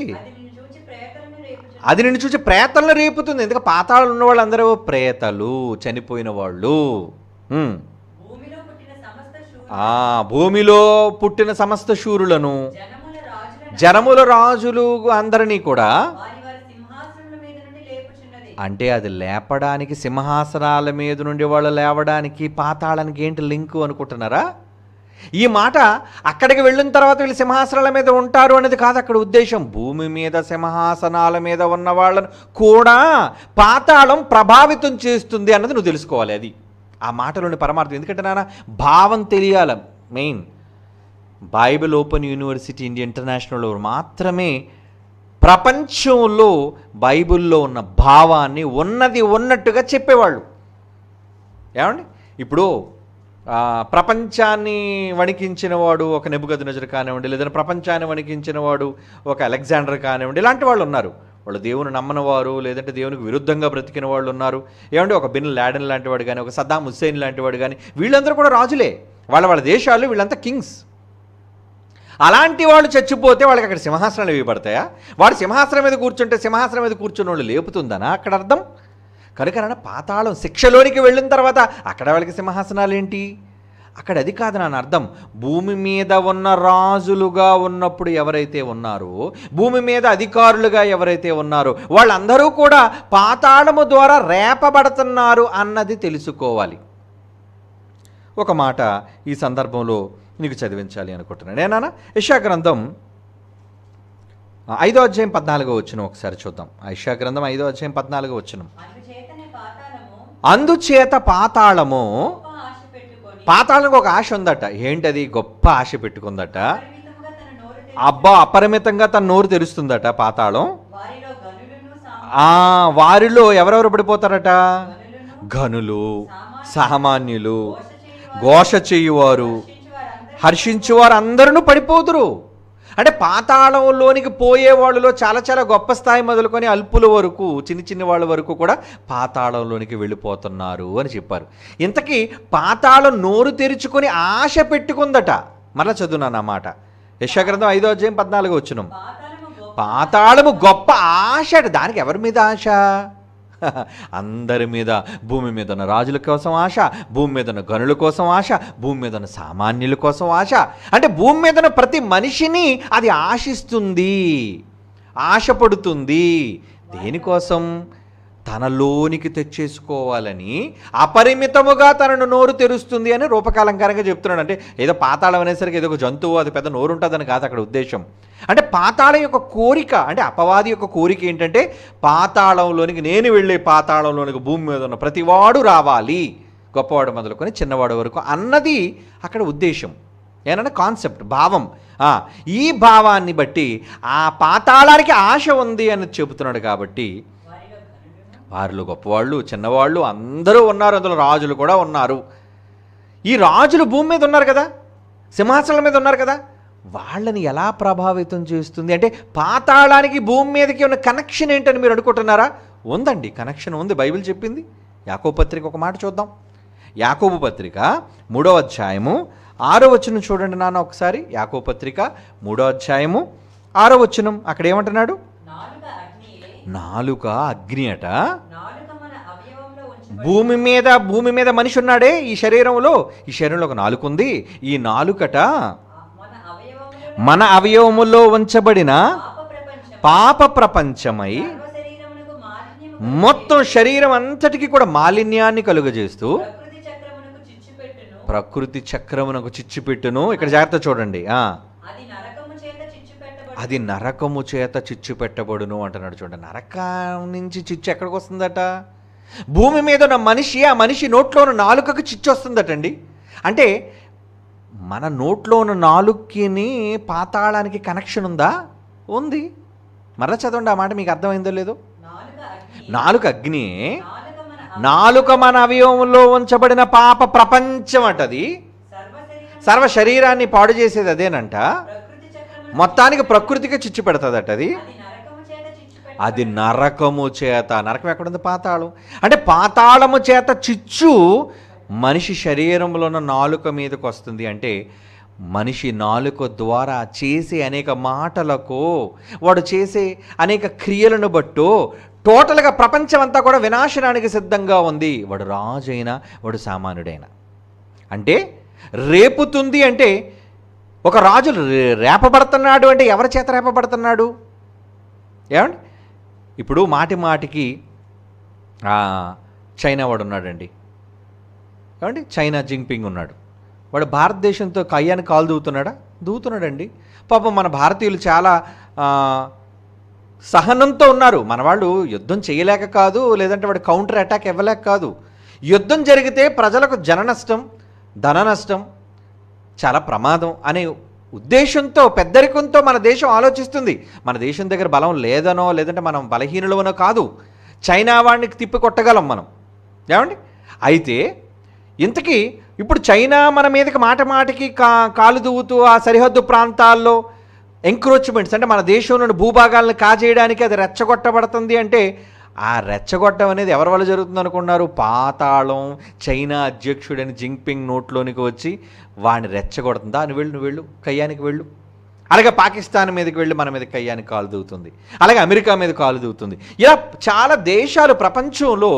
అది నిన్ను చూచి ప్రేతలను రేపుతుంది. ఎందుకంటే పాతాళంలో ఉన్న వాళ్ళందరూ ప్రేతలు, చనిపోయిన వాళ్ళు. భూమిలో పుట్టిన సమస్త శూరులను, జనముల రాజులు అందరినీ కూడా, అంటే అది లేపడానికి, సింహాసనాల మీద నుండి వాళ్ళు లేవడానికి పాతాళానికి ఏంటి లింకు అనుకుంటున్నారా? ఈ మాట అక్కడికి వెళ్ళిన తర్వాత వీళ్ళు సింహాసనాల మీద ఉంటారు అనేది కాదు అక్కడ ఉద్దేశం. భూమి మీద సింహాసనాల మీద ఉన్న వాళ్ళను కూడా పాతాళం ప్రభావితం చేస్తుంది అన్నది నువ్వు తెలుసుకోవాలి. అది ఆ మాటలోని పరమార్థం. ఎందుకంటే నాన్న భావం తెలియాల. Main Bible open university India ఇంటర్నేషనల్లో మాత్రమే ప్రపంచంలో బైబిల్లో ఉన్న భావాన్ని ఉన్నది ఉన్నట్టుగా చెప్పేవాళ్ళు. ఏమండి, ఇప్పుడు ప్రపంచాన్ని వణికించిన వాడు ఒక నెబుకద్నెజరు కానివ్వండి, లేదంటే ప్రపంచాన్ని వణికించిన వాడు ఒక అలెగ్జాండర్ కానివ్వండి, ఇలాంటి వాళ్ళు ఉన్నారు. వాళ్ళు దేవుని నమ్మని వారు, లేదంటే దేవునికి విరుద్ధంగా బ్రతికిన వాళ్ళు ఉన్నారు. ఏమంటే ఒక బిన్ లాడెన్ లాంటి వాడు కానీ, ఒక సద్దాం హుస్సేన్ లాంటి వాడు కానీ, వీళ్ళందరూ కూడా రాజులే. వాళ్ళ దేశాలు, వీళ్ళంతా కింగ్స్. అలాంటి వాళ్ళు చచ్చిపోతే వాళ్ళకి అక్కడ సింహాసనాలు వేయబడతాయా? వాడు సింహాసనం మీద కూర్చుంటే సింహాసనం మీద కూర్చున్న వాళ్ళు లేపుతుందనా అక్కడ అర్థం? కనుక పాతాళం శిక్షలోనికి వెళ్ళిన తర్వాత అక్కడ వాళ్ళకి సింహాసనాలు ఏంటి? అక్కడ అది కాదు నాన్న అర్థం. భూమి మీద ఉన్న రాజులుగా ఉన్నప్పుడు ఎవరైతే ఉన్నారో, భూమి మీద అధికారులుగా ఎవరైతే ఉన్నారో వాళ్ళందరూ కూడా పాతాళము ద్వారా రేపబడుతున్నారు అన్నది తెలుసుకోవాలి. ఒక మాట ఈ సందర్భంలో నీకు చదివించాలి అనుకుంటున్నాను. నేనా? యెషయా గ్రంథం 5వ అధ్యాయం 14వ వచనం ఒకసారి చూద్దాం. యెషయా గ్రంథం 5వ అధ్యాయం 14వ వచనం. అందుచేత పాతాళము, పాతాళానికి ఒక ఆశ ఉందట. ఏంటది? గొప్ప ఆశ పెట్టుకుందట. అబ్బా, అపరిమితంగా తన నోరు తెరుస్తుందట పాతాళం. వారిలో ఎవరెవరు పడిపోతారట? ఘనులు, సామాన్యులు, ఘోష చేయువారు, హర్షించువారు అందరూ పడిపోదురు. అంటే పాతాళంలోనికి పోయే వాళ్ళలో చాలా చాలా గొప్ప స్థాయి మొదలుకొని అల్పుల వరకు, చిన్న వాళ్ళ వరకు కూడా పాతాళంలోనికి వెళ్ళిపోతున్నారు అని చెప్పారు. ఇంతకీ పాతాళం నోరు తెరుచుకొని ఆశ పెట్టుకుందట. మరలా చదువున్నాను ఆ మాట. యెషయా గ్రంథం 5వ అధ్యాయం 14వ వచనం. పాతాళము గొప్ప ఆశ. దానికి ఎవరి మీద ఆశ? అందరి మీద, భూమి మీద ఉన్న రాజుల కోసం ఆశ, భూమి మీద ఉన్న గనుల కోసం ఆశ, భూమి మీద ఉన్న సామాన్యుల కోసం ఆశ. అంటే భూమి మీద ఉన్న ప్రతి మనిషిని అది ఆశిస్తుంది, ఆశపడుతుంది. దేనికోసం? తనలోనికి తెచ్చేసుకోవాలని, అపరిమితముగా తనను నోరు తెరుస్తుంది అని రూపకాలంకారంగా చెప్తున్నాడు. అంటే ఏదో పాతాళం అనేసరికి ఏదో ఒక జంతువు, అది పెద్ద నోరు ఉంటుందని కాదు అక్కడ ఉద్దేశం. అంటే పాతాళం యొక్క కోరిక, అంటే అపవాది యొక్క కోరిక ఏంటంటే పాతాళంలోనికి, నేను వెళ్ళే పాతాళంలోనికి భూమి మీద ఉన్న ప్రతివాడు రావాలి, గొప్పవాడు మొదలుకొని చిన్నవాడు వరకు అన్నది అక్కడ ఉద్దేశం. ఏమన్నా కాన్సెప్ట్, భావం. ఈ భావాన్ని బట్టి ఆ పాతాళానికి ఆశ ఉంది అని చెబుతున్నాడు. కాబట్టి వారిలో గొప్పవాళ్ళు, చిన్నవాళ్ళు అందరూ ఉన్నారు, అందులో రాజులు కూడా ఉన్నారు. ఈ రాజులు భూమి మీద ఉన్నారు కదా, సింహాసనాల మీద ఉన్నారు కదా, వాళ్ళని ఎలా ప్రభావితం చేస్తుంది అంటే పాతాళానికి భూమి మీదకి ఉన్న కనెక్షన్ ఏంటని మీరు అనుకుంటున్నారా? ఉందండి, కనెక్షన్ ఉంది. బైబిల్ చెప్పింది. యాకోబు పత్రిక ఒక మాట చూద్దాం. యాకోబు పత్రిక 3వ అధ్యాయము 6వ వచనం చూడండి నాన్న ఒకసారి. యాకోబు పత్రిక 3వ అధ్యాయము 6వ వచనం. అక్కడ ఏమంటున్నాడు? నాలుక అగ్ని అట. భూమి మీద మనిషి ఉన్నాడే, ఈ శరీరంలో ఒక నాలుక ఉంది. ఈ నాలుకట మన అవయవములో ఉంచబడిన పాప ప్రపంచమై మొత్తం శరీరం అంతటికి కూడా మాలిన్యాన్ని కలుగజేస్తూ ప్రకృతి చక్రమునకు చిచ్చు పెట్టును. ఇక్కడ జాగ్రత్త చూడండి. అది నరకము చేత చిచ్చు పెట్టబడును అంటున్నాడు. చూడండి, నరకం నుంచి చిచ్చు ఎక్కడికి వస్తుందట? భూమి మీద ఉన్న మనిషి, ఆ మనిషి నోట్లో ఉన్న నాలుకకు చిచ్చు వస్తుందటండి. అంటే మన నోట్లో ఉన్న నాలుకని పాతాళానికి కనెక్షన్ ఉందా? ఉంది. మరలా చదవండి ఆ మాట, మీకు అర్థమైందో లేదో. నాలుక అగ్ని, నాలుక మన అవయవంలో ఉంచబడిన పాప ప్రపంచం అంటది. సర్వ శరీరాన్ని పాడు చేసేది అదేనంట. మొత్తానికి ప్రకృతికి చిచ్చు పెడుతుందట అది. అది నరకము చేత, నరకం ఎక్కడుంది? పాతాళం. అంటే పాతాళము చేత చిచ్చు మనిషి శరీరంలో ఉన్న నాలుక మీదకి వస్తుంది. అంటే మనిషి నాలుక ద్వారా చేసే అనేక మాటలకు, వాడు చేసే అనేక క్రియలను బట్టు టోటల్గా ప్రపంచం అంతా కూడా వినాశనానికి సిద్ధంగా ఉంది. వాడు రాజైనా, వాడు సామాన్యుడైనా. అంటే రేపుతుంది. అంటే ఒక రాజు రేపబడుతున్నాడు అంటే ఎవరి చేత రేపబడుతున్నాడు? ఏమండి, ఇప్పుడు మాటికి చైనా వాడు ఉన్నాడండి. ఏమండి, చైనా జింగ్పింగ్ ఉన్నాడు. వాడు భారతదేశంతో కయ్యాన్ని కాలు దూవుతున్నాడండి. పాపం మన భారతీయులు చాలా సహనంతో ఉన్నారు. మన వాళ్ళు యుద్ధం చేయలేక కాదు, లేదంటే వాడు కౌంటర్ అటాక్ ఇవ్వలేక కాదు. యుద్ధం జరిగితే ప్రజలకు జన నష్టం, ధన నష్టం, చాలా ప్రమాదం అనే ఉద్దేశంతో, పెద్దరికంతో మన దేశం ఆలోచిస్తుంది. మన దేశం దగ్గర బలం లేదనో, లేదంటే మనం బలహీనులవనో కాదు. చైనా వాడిని తిప్పి కొట్టగలం మనం. ఏమండి, అయితే ఇంతకీ ఇప్పుడు చైనా మన మీదకి మాటికి కాలు దువ్వుతూ ఆ సరిహద్దు ప్రాంతాల్లో ఎంక్రోచ్మెంట్స్, అంటే మన దేశంలోని భూభాగాలను కాజేయడానికి అది రెచ్చగొట్టబడుతుంది. అంటే ఆ రెచ్చగొట్టం అనేది ఎవరి వల్ల జరుగుతుంది అనుకున్నారు? పాతాళం, చైనా అధ్యక్షుడని జింగ్పింగ్ నోట్లోనికి వచ్చి వాడిని రెచ్చగొడుతుందా? నువ్వు వెళ్ళు కయ్యానికి వెళ్ళు. అలాగే పాకిస్తాన్ మీదకి వెళ్ళి మన మీద కయ్యానికి కాలు దిగుతుంది. అలాగే అమెరికా మీద కాలు దిగుతుంది. ఇలా చాలా దేశాలు, ప్రపంచంలో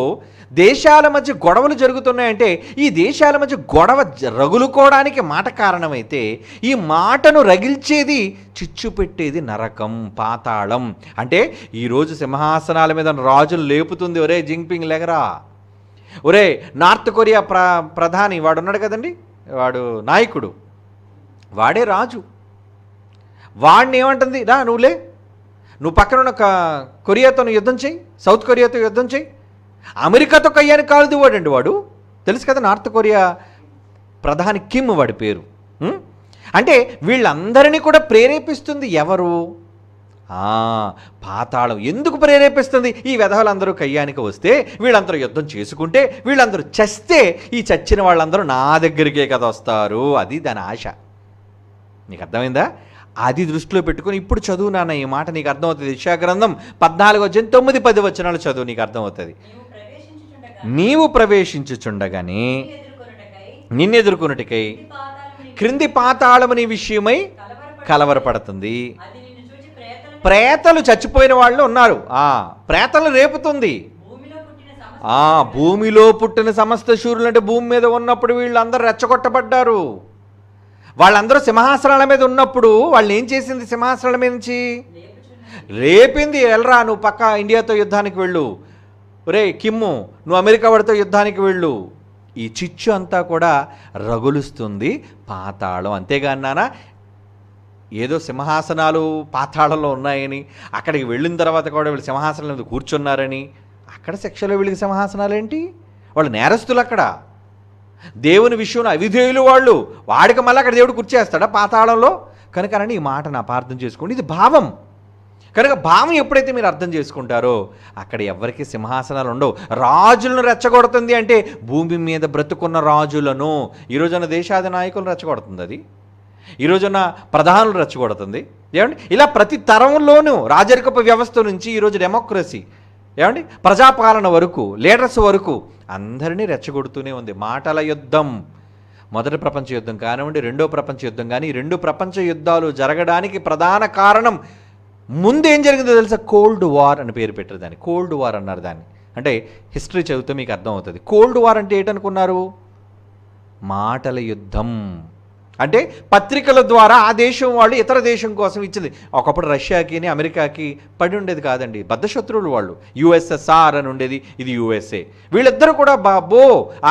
దేశాల మధ్య గొడవలు జరుగుతున్నాయంటే ఈ దేశాల మధ్య గొడవ రగులుకోవడానికి మాట కారణమైతే ఈ మాటను రగిల్చేది, చిచ్చు పెట్టేది నరకం, పాతాళం. అంటే ఈరోజు సింహాసనాల మీద రాజులు లేపుతుంది. ఒరే జింగ్పింగ్ లేగరా, ఒరే నార్త్ కొరియా ప్రధాని వాడు ఉన్నాడు కదండి, వాడు నాయకుడు, వాడే రాజు. వాడిని ఏమంటుంది? రా నువ్వు పక్కన ఉన్న కొరియాతో యుద్ధం చేయి, సౌత్ కొరియాతో యుద్ధం చేయి. అమెరికాతో కయ్యానికి కాలు దివ్వాడండి వాడు. తెలుసు కదా, నార్త్ కొరియా ప్రధాని కిమ్ వాడి పేరు. అంటే వీళ్ళందరినీ కూడా ప్రేరేపిస్తుంది ఎవరు? పాతాళం. ఎందుకు ప్రేరేపిస్తుంది? ఈ వెధవలందరూ కయ్యానికి వస్తే, వీళ్ళందరూ యుద్ధం చేసుకుంటే, వీళ్ళందరూ చస్తే, ఈ చచ్చిన వాళ్ళందరూ నా దగ్గరికే కదా వస్తారు. అది దాని ఆశ. నీకు అర్థమైందా? అది దృష్టిలో పెట్టుకుని ఇప్పుడు చదువు నాన్న, ఈ మాట నీకు అర్థమవుతుంది. యెషయా 14:9-10 వచనాలు చదువు, నీకు అర్థమవుతుంది. నీవు ప్రవేశించుచుండగానే నిన్నెదుర్కొనుటకై క్రింది పాతాళము నీ విషయమై కలవరపడుతుంది. ప్రేతలు, చచ్చిపోయిన వాళ్ళు ఉన్నారు, ప్రేతలు రేపుతుంది. భూమిలో పుట్టిన సమస్త శూరులు అంటే భూమి మీద ఉన్నప్పుడు వీళ్ళందరూ రెచ్చగొట్టబడ్డారు. వాళ్ళందరూ సింహాసనాల మీద ఉన్నప్పుడు వాళ్ళు ఏం చేసింది? సింహాసనాల మీద నుంచి రేపింది. వెళ్ళరా, నువ్వు పక్క ఇండియాతో యుద్ధానికి వెళ్ళు, రే కిమ్ము నువ్వు అమెరికా వాడితో యుద్ధానికి వెళ్ళు. ఈ చిచ్చు అంతా కూడా రగులుస్తుంది పాతాళం. అంతేగాని నాన్న ఏదో సింహాసనాలు పాతాళంలో ఉన్నాయని, అక్కడికి వెళ్ళిన తర్వాత కూడా వీళ్ళు సింహాసనం మీద కూర్చున్నారని, అక్కడ శిక్షలో వీళ్ళకి సింహాసనాలు ఏంటి? వాళ్ళు నేరస్తులు. అక్కడ దేవుని విషయంలో అవిధేయులు వాళ్ళు. వాడికి మళ్ళీ అక్కడ దేవుడు కూర్చేస్తాడా పాతాళంలో? కనుక ఈ మాటను అపార్థం చేసుకోండి. ఇది భావం. కనుక భావం ఎప్పుడైతే మీరు అర్థం చేసుకుంటారో అక్కడ ఎవరికి సింహాసనాలు ఉండవు. రాజులను రెచ్చగొడుతుంది అంటే భూమి మీద బ్రతుకున్న రాజులను. ఈరోజున దేశాది నాయకులను రెచ్చగొడుతుంది అది. ఈరోజున ప్రధానులు రెచ్చగొడుతుంది. ఏమండి, ఇలా ప్రతి తరంలోనూ రాజరికపు వ్యవస్థ నుంచి ఈరోజు డెమోక్రసీ, ఏమండి ప్రజాపాలన వరకు, లీడర్స్ వరకు అందరినీ రెచ్చగొడుతూనే ఉంది. మాటల యుద్ధం. మొదటి ప్రపంచ యుద్ధం కానివ్వండి, రెండో ప్రపంచ యుద్ధం కానీ, ఈ రెండు ప్రపంచ యుద్ధాలు జరగడానికి ప్రధాన కారణం ముందు ఏం జరిగిందో తెలుసా? కోల్డ్ వార్ అని పేరు పెట్టారు దాన్ని. కోల్డ్ వార్ అన్నారు దాన్ని. అంటే హిస్టరీ చదివితే మీకు అర్థం అవుతుంది. కోల్డ్ వార్ అంటే ఏంటనుకున్నారు? మాటల యుద్ధం. అంటే పత్రికల ద్వారా ఆ దేశం వాళ్ళు ఇతర దేశం కోసం ఇచ్చింది. ఒకప్పుడు రష్యాకి అమెరికాకి పడి ఉండేది కాదండి, బద్ధశత్రువులు వాళ్ళు. యుఎస్ఎస్ఆర్ అని ఉండేది, ఇది యుఎస్ఏ. వీళ్ళిద్దరూ కూడా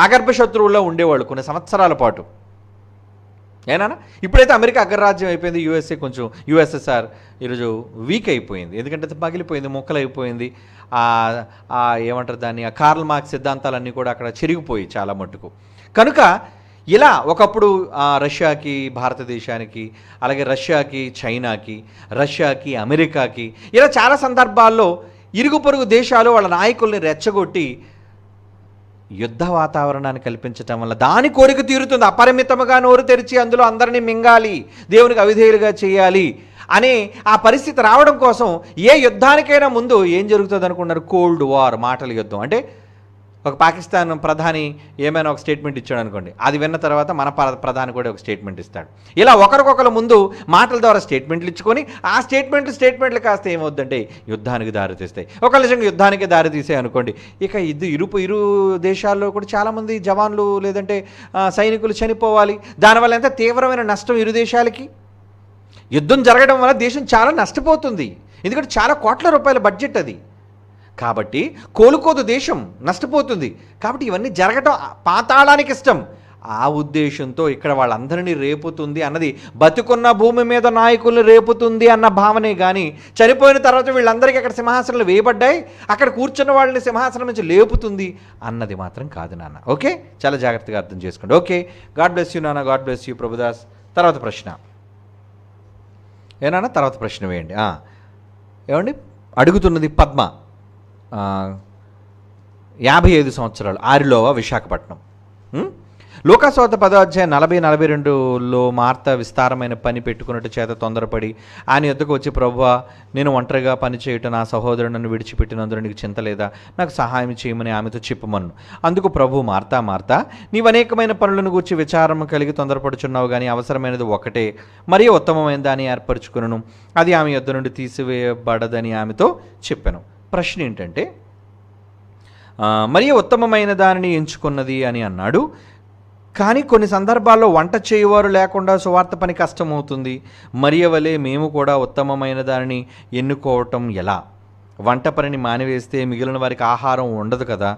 ఆగర్భ శత్రువుల్లో ఉండేవాళ్ళు కొన్ని సంవత్సరాల పాటు. ఏనా? ఇప్పుడైతే అమెరికా అగ్రరాజ్యం అయిపోయింది, యుఎస్ఏ కొంచెం యుఎస్ఎస్ఆర్ ఈరోజు వీక్ అయిపోయింది. ఎందుకంటే పగిలిపోయింది, మొక్కలైపోయింది. ఏమంటారు దాన్ని, ఆ కార్ల్ మార్క్స్ సిద్ధాంతాలన్నీ కూడా అక్కడ చెరిగిపోయి చాలా మట్టుకు. కనుక ఇలా ఒకప్పుడు రష్యాకి భారతదేశానికి, అలాగే రష్యాకి చైనాకి, రష్యాకి అమెరికాకి, ఇలా చాలా సందర్భాల్లో ఇరుగు పొరుగు దేశాలు వాళ్ళ నాయకుల్ని రెచ్చగొట్టి యుద్ధ వాతావరణాన్ని కల్పించటం వల్ల దాని కోరిక తీరుతుంది. అపరిమితముగా నోరు తెరిచి అందులో అందరినీ మింగాలి, దేవునికి అవిధేయులుగా చేయాలి అనే ఆ పరిస్థితి రావడం కోసం ఏ యుద్ధానికైనా ముందు ఏం జరుగుతుంది అనుకున్నారు? కోల్డ్ వార్, మాటల యుద్ధం. అంటే ఒక పాకిస్తాన్ ప్రధాని ఏమైనా ఒక స్టేట్మెంట్ ఇచ్చాడు అనుకోండి, అది విన్న తర్వాత మన ప్రధాని కూడా ఒక స్టేట్మెంట్ ఇస్తాడు. ఇలా ఒకరికొకరు ముందు మాటల ద్వారా స్టేట్మెంట్లు ఇచ్చుకొని ఆ స్టేట్మెంట్లు కాస్త ఏమవుద్దంటే యుద్ధానికి దారితీస్తాయి. ఒక నిజంగా యుద్ధానికి దారితీసాయి అనుకోండి, ఇక ఇరు దేశాల్లో కూడా చాలామంది జవాన్లు లేదంటే సైనికులు చనిపోవాలి. దానివల్ల ఎంత తీవ్రమైన నష్టం ఇరు దేశాలకి. యుద్ధం జరగడం వల్ల దేశం చాలా నష్టపోతుంది. ఎందుకంటే చాలా కోట్ల రూపాయల బడ్జెట్ అది. కాబట్టి కోలుకోదు, దేశం నష్టపోతుంది. కాబట్టి ఇవన్నీ జరగటం పాతాళానికి ఇష్టం. ఆ ఉద్దేశంతో ఇక్కడ వాళ్ళందరినీ రేపుతుంది అన్నది బతుకున్న భూమి మీద నాయకుల్ని రేపుతుంది అన్న భావనే కానీ చనిపోయిన తర్వాత వీళ్ళందరికీ అక్కడ సింహాసనాలు వేయబడ్డాయి, అక్కడ కూర్చున్న వాళ్ళని సింహాసనం నుంచి లేపుతుంది అన్నది మాత్రం కాదు నాన్న. ఓకే, చాలా జాగ్రత్తగా అర్థం చేసుకోండి. ఓకే, గాడ్ బ్లెస్ యూ నాన్న, గాడ్ బ్లెస్ యూ ప్రభుదాస్. తర్వాత ప్రశ్న ఏనా? తర్వాత ప్రశ్న వేయండి. ఏమండి అడుగుతున్నది పద్మ, 55 సంవత్సరాలు, ఆరిలోవా, విశాఖపట్నం. లూకాసువార్త 10వ అధ్యాయం 40-42లో మార్త విస్తారమైన పని పెట్టుకున్నట్టు చేత తొందరపడి ఆయన యొద్దకు వచ్చి, ప్రభువా, నేను ఒంటరిగా పని చేయటం నా సహోదరుడు నన్ను విడిచిపెట్టినందున నీకు చింత లేదా? నాకు సహాయం చేయమని ఆమెతో చెప్పమను. అందుకు ప్రభువు, మార్తా మార్తా, నీవు అనేకమైన పనులను గూర్చి విచారం కలిగి తొందరపడుచున్నావు, కానీ అవసరమైనది ఒకటే, మరియు ఉత్తమమైన దాన్ని ఏర్పరచుకును, అది ఆమె యొద్ద నుండి తీసివేయబడదని ఆమెతో చెప్పాను. ప్రశ్న ఏంటంటే, మరియు ఉత్తమమైన దానిని ఎంచుకున్నది అని అన్నాడు. కానీ కొన్ని సందర్భాల్లో వంట చేయవారు లేకుండా సువార్త పని కష్టమవుతుంది. మరియ వలె మేము కూడా ఉత్తమమైన దానిని ఎన్నుకోవటం ఎలా? వంట పనిని మానివేస్తే మిగిలిన వారికి ఆహారం ఉండదు కదా.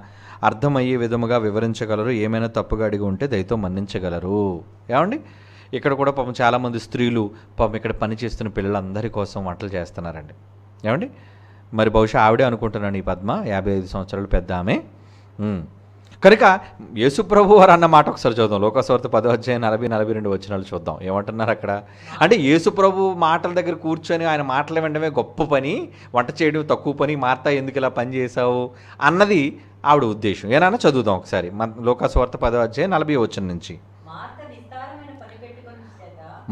అర్థమయ్యే విధముగా వివరించగలరు. ఏమైనా తప్పుగా అడిగి ఉంటే దయతో మన్నించగలరు. ఏమండి, ఇక్కడ కూడా పాపం చాలామంది స్త్రీలు పాపం ఇక్కడ పనిచేస్తున్న పిల్లలందరి కోసం వంటలు చేస్తున్నారండి. ఏమండి, మరి బహుశా ఆవిడే అనుకుంటున్నాను ఈ పద్మ, 55 సంవత్సరాలు పెద్ద ఆమె. కనుక యేసుప్రభు వారు అన్న మాట ఒకసారి చూద్దాం. లూకాసువార్త 10వ అధ్యాయం 40-42 వచనాలు చూద్దాం. ఏమంటున్నారు అక్కడ? అంటే యేసుప్రభు మాటల దగ్గర కూర్చొని ఆయన మాటలు వినడమే గొప్ప పని, వంట చేయడం తక్కువ పని, మార్తా ఎందుకు ఇలా పని చేసావు అన్నది ఆవిడ ఉద్దేశం. ఏనా? చదువుదాం ఒకసారి. లూకాసువార్త 10వ అధ్యాయం 40వ వచనం నుంచి.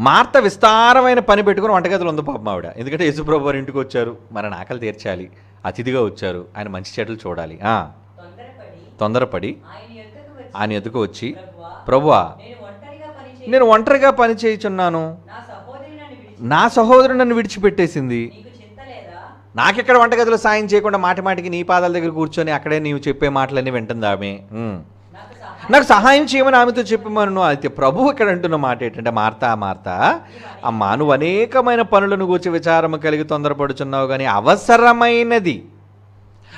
మార్త విస్తారమైన పని పెట్టుకుని వంటగదిలో ఉంది పాపం ఆవిడ. ఎందుకంటే యేసుప్రభు వారి ఇంటికి వచ్చారు, మన ఆకలి తీర్చాలి, అతిథిగా వచ్చారు, ఆయన మంచి చెడ్డలు చూడాలి. తొందరపడి ఆయన ఎదుకు వచ్చి, ప్రభువా, నేను ఒంటరిగా పని చేయుచున్నాను, నా సహోదరుడు నన్ను విడిచిపెట్టేసింది, నాకెక్కడ వంటగదిలో సాయం చేయకుండా మాటి మాటికి నీ పాదాల దగ్గర కూర్చొని అక్కడే నీవు చెప్పే మాటలన్నీ వింటుంది ఆమె. నాకు సహాయం చేయమని ఆమెతో చెప్పమను. అయితే ప్రభువు ఇక్కడ అంటున్న మాట ఏంటంటే, మార్తా మార్తా, అమ్మా నువ్వు అనేకమైన పనులను గూర్చి విచారము కలిగి తొందరపడుచున్నావు, కానీ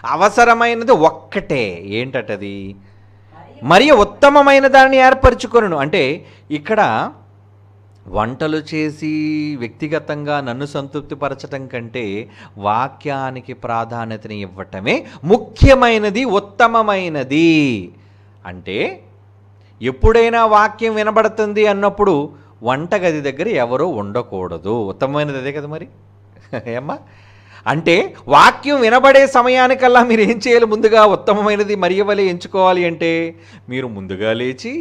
అవసరమైనది ఒక్కటే. ఏంటది? మరియు ఉత్తమమైన దాన్ని ఏర్పరచుకొనును. అంటే ఇక్కడ వంటలు చేసి వ్యక్తిగతంగా నన్ను సంతృప్తిపరచటం కంటే వాక్యానికి ప్రాధాన్యతని ఇవ్వటమే ముఖ్యమైనది, ఉత్తమమైనది. అంటే ఎప్పుడైనా వాక్యం వినబడుతుంది అన్నప్పుడు వంటగది దగ్గర ఎవరో ఉండకూడదు. ఉత్తమమైనది అదే కదా మరి, ఏమ్మా? అంటే వాక్యం వినబడే సమయానికల్లా మీరు ఏం చేయాలి? ముందుగా ఉత్తమమైనది మరియవలే ఎంచుకోవాలి. అంటే మీరు ముందుగా లేచి,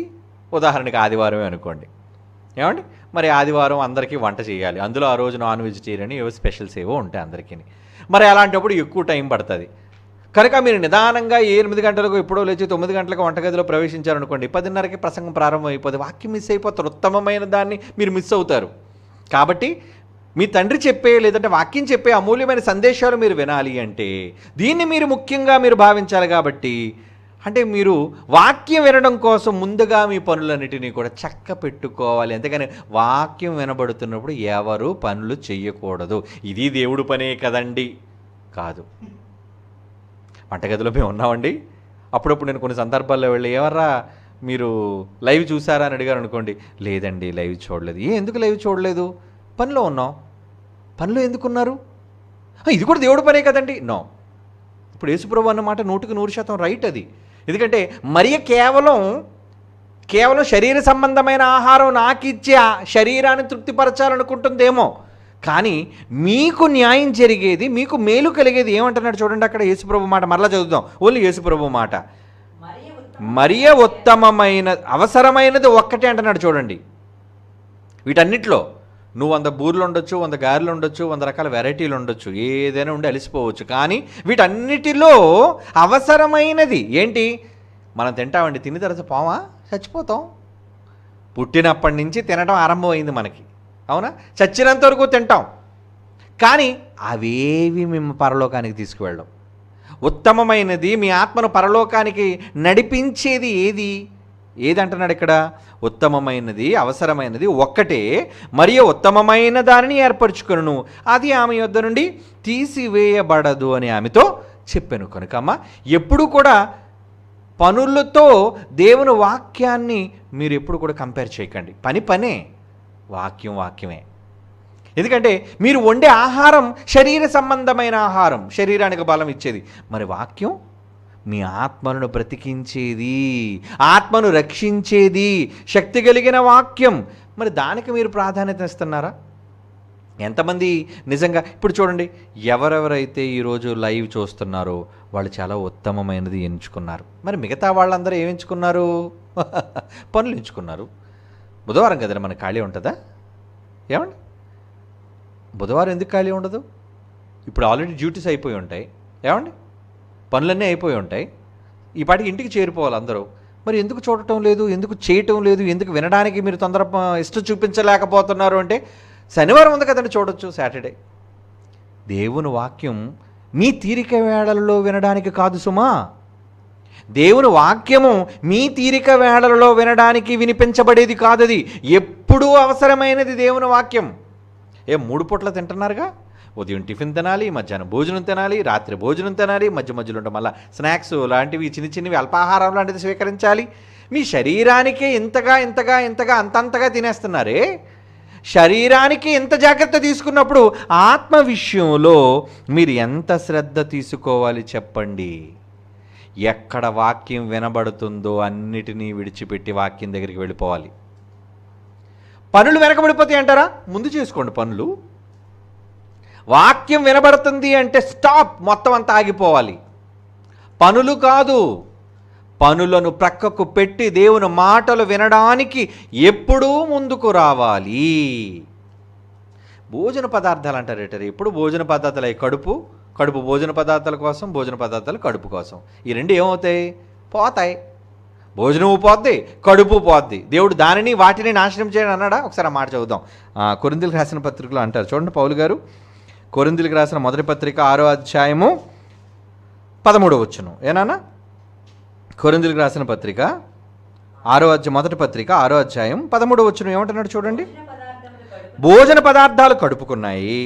ఉదాహరణకి ఆదివారమే అనుకోండి, ఏమండి, మరి ఆదివారం అందరికీ వంట చేయాలి. అందులో ఆ రోజు నాన్ వెజిటేరియన్ ఏవో స్పెషల్స్ ఏవో ఉంటాయి అందరికీ. మరి అలాంటప్పుడు ఎక్కువ టైం పడుతుంది. కనుక మీరు నిదానంగా 8 గంటలకు ఎప్పుడో లేచి 9 గంటలకు వంటగదిలో ప్రవేశించారనుకోండి, 10:30కి ప్రసంగం ప్రారంభం అయిపోతుంది. వాక్యం మిస్ అయిపోతారు, ఉత్తమమైన దాన్ని మీరు మిస్ అవుతారు. కాబట్టి మీ తండ్రి చెప్పే, లేదంటే వాక్యం చెప్పే అమూల్యమైన సందేశాలు మీరు వినాలి అంటే దీన్ని మీరు ముఖ్యంగా మీరు భావించాలి. కాబట్టి అంటే మీరు వాక్యం వినడం కోసం ముందుగా మీ పనులన్నిటినీ కూడా చక్క పెట్టుకోవాలి. అంతేగాని వాక్యం వినబడుతున్నప్పుడు ఎవరు పనులు చెయ్యకూడదు. ఇది దేవుడు పనే కదండి, కాదు. వంటగదిలో మేము ఉన్నామండి, అప్పుడప్పుడు నేను కొన్ని సందర్భాల్లో వెళ్ళి, ఏమర్రా మీరు లైవ్ చూసారా అని అడిగారు అనుకోండి, లేదండి లైవ్ చూడలేదు. ఎందుకు లైవ్ చూడలేదు? పనిలో ఉన్నాం. పనిలో ఎందుకున్నారు? ఇది కూడా దేవుడి పనే కదండి. నో. ఇప్పుడు యేసుప్రభు అన్నమాట 100% రైట్ అది. ఎందుకంటే మరియ కేవలం శరీర సంబంధమైన ఆహారం నాకు ఇచ్చే శరీరాన్ని తృప్తిపరచాలనుకుంటుందేమో, కానీ మీకు న్యాయం జరిగేది, మీకు మేలు కలిగేది ఏమంటున్నాడు చూడండి అక్కడ యేసుప్రభు మాట. మరలా చదువుదాం, ఓన్లీ యేసుప్రభు మాట. మరియ ఉత్తమమైన, అవసరమైనది ఒక్కటే అంటున్నాడు చూడండి. వీటన్నిటిలో నువ్వు 100 బూర్లు ఉండొచ్చు, 100 గారెలు ఉండొచ్చు, 100 రకాల వెరైటీలు ఉండొచ్చు, ఏదైనా ఉండి అలిసిపోవచ్చు, కానీ వీటన్నిటిలో అవసరమైనది ఏంటి? మనం తింటామండి, తిని తర్వాత పోమా, చచ్చిపోతాం. పుట్టినప్పటి నుంచి తినడం ఆరంభమైంది మనకి, అవునా? చచ్చినంత వరకు తింటాం, కానీ అవేవి మేము పరలోకానికి తీసుకువెళ్ళం. ఉత్తమమైనది, మీ ఆత్మను పరలోకానికి నడిపించేది ఏది అంటున్నాడు ఇక్కడ? ఉత్తమమైనది, అవసరమైనది ఒక్కటే, మరియు ఉత్తమమైన దానిని ఏర్పరచుకొనును, అది ఆమె యొద్ద నుండి తీసివేయబడదు అని ఆమెతో చెప్పాను. కనుక అమ్మ, ఎప్పుడు కూడా పనులతో దేవుని వాక్యాన్ని మీరు ఎప్పుడు కూడా కంపేర్ చేయకండి. పనే, వాక్యమే. ఎందుకంటే మీరు వండే ఆహారం శరీర సంబంధమైన ఆహారం, శరీరానికి బలం ఇచ్చేది. మరి వాక్యం మీ ఆత్మను బ్రతికించేది, ఆత్మను రక్షించేది, శక్తి కలిగిన వాక్యం. మరి దానికి మీరు ప్రాధాన్యత ఇస్తున్నారా? ఎంతమంది నిజంగా ఇప్పుడు చూడండి, ఎవరెవరైతే ఈరోజు లైవ్ చూస్తున్నారో వాళ్ళు చాలా ఉత్తమమైనది ఎంచుకున్నారు. మరి మిగతా వాళ్ళందరూ ఏమి ఎంచుకున్నారు? పనులు ఎంచుకున్నారు. బుధవారం కదండి మనకు ఖాళీ ఉంటుందా? ఏమండి, బుధవారం ఎందుకు ఖాళీ ఉండదు? ఇప్పుడు ఆల్రెడీ డ్యూటీస్ అయిపోయి ఉంటాయి, ఏమండి, పనులన్నీ అయిపోయి ఉంటాయి. ఈ పాటికి ఇంటికి చేరిపోవాలి అందరూ. మరి ఎందుకు చూడటం లేదు, ఎందుకు చేయటం లేదు, ఎందుకు వినడానికి మీరు ఇష్టం చూపించలేకపోతున్నారు అంటే, శనివారం ఉంది కదండి, చూడొచ్చు, సాటర్డే. దేవుని వాక్యం మీ తీరిక వేళలలో వినడానికి కాదు సుమా. దేవుని వాక్యము మీ తీరిక వేళలలో వినడానికి వినిపించబడేది కాదది. ఎప్పుడూ అవసరమైనది దేవుని వాక్యం. 3 పూట్ల తింటున్నారుగా, ఉదయం టిఫిన్ తినాలి, మధ్యాహ్నం భోజనం తినాలి, రాత్రి భోజనం తినాలి, మధ్యలో ఉంటే మళ్ళీ స్నాక్స్ లాంటివి, చిన్నవి అల్పాహారం లాంటిది స్వీకరించాలి. మీ శరీరానికే ఇంతగా అంతంతగా తినేస్తున్నారే. శరీరానికి ఎంత జాగ్రత్త తీసుకున్నప్పుడు ఆత్మ విషయంలో మీరు ఎంత శ్రద్ధ తీసుకోవాలి చెప్పండి. ఎక్కడ వాక్యం వినబడుతుందో అన్నిటినీ విడిచిపెట్టి వాక్యం దగ్గరికి వెళ్ళిపోవాలి. పనులు వెనకబడిపోతాయి అంటారా? ముందు చేసుకోండి పనులు. వాక్యం వినబడుతుంది అంటే స్టాప్, మొత్తం అంతా ఆగిపోవాలి. పనులు కాదు, పనులను ప్రక్కకు పెట్టి దేవుని మాటలు వినడానికి ఎప్పుడూ ముందుకు రావాలి. భోజన పదార్థాలు అంటారేటారు, ఎప్పుడు భోజన పదార్థాలు కడుపు భోజన పదార్థాల కోసం, భోజన పదార్థాలు కడుపు కోసం. ఈ రెండు ఏమవుతాయి? పోతాయి. భోజనము పోద్ది, కడుపు పోద్ది. దేవుడు వాటిని నాశనం చేయని అన్నాడా? ఒకసారి ఆ మాట చదువుదాం. కొరింథీయులకు రాసిన పత్రికలో అంటారు చూడండి, పౌలు గారు కొరింథీయులకు రాసిన మొదటి పత్రిక 6వ అధ్యాయము 13వ వచనం. ఏనానా? కొరింథీయులకు రాసిన పత్రిక మొదటి పత్రిక 6వ అధ్యాయం 13వ వచనం ఏమంటున్నాడు చూడండి. భోజన పదార్థాలు కడుపుకున్నాయి,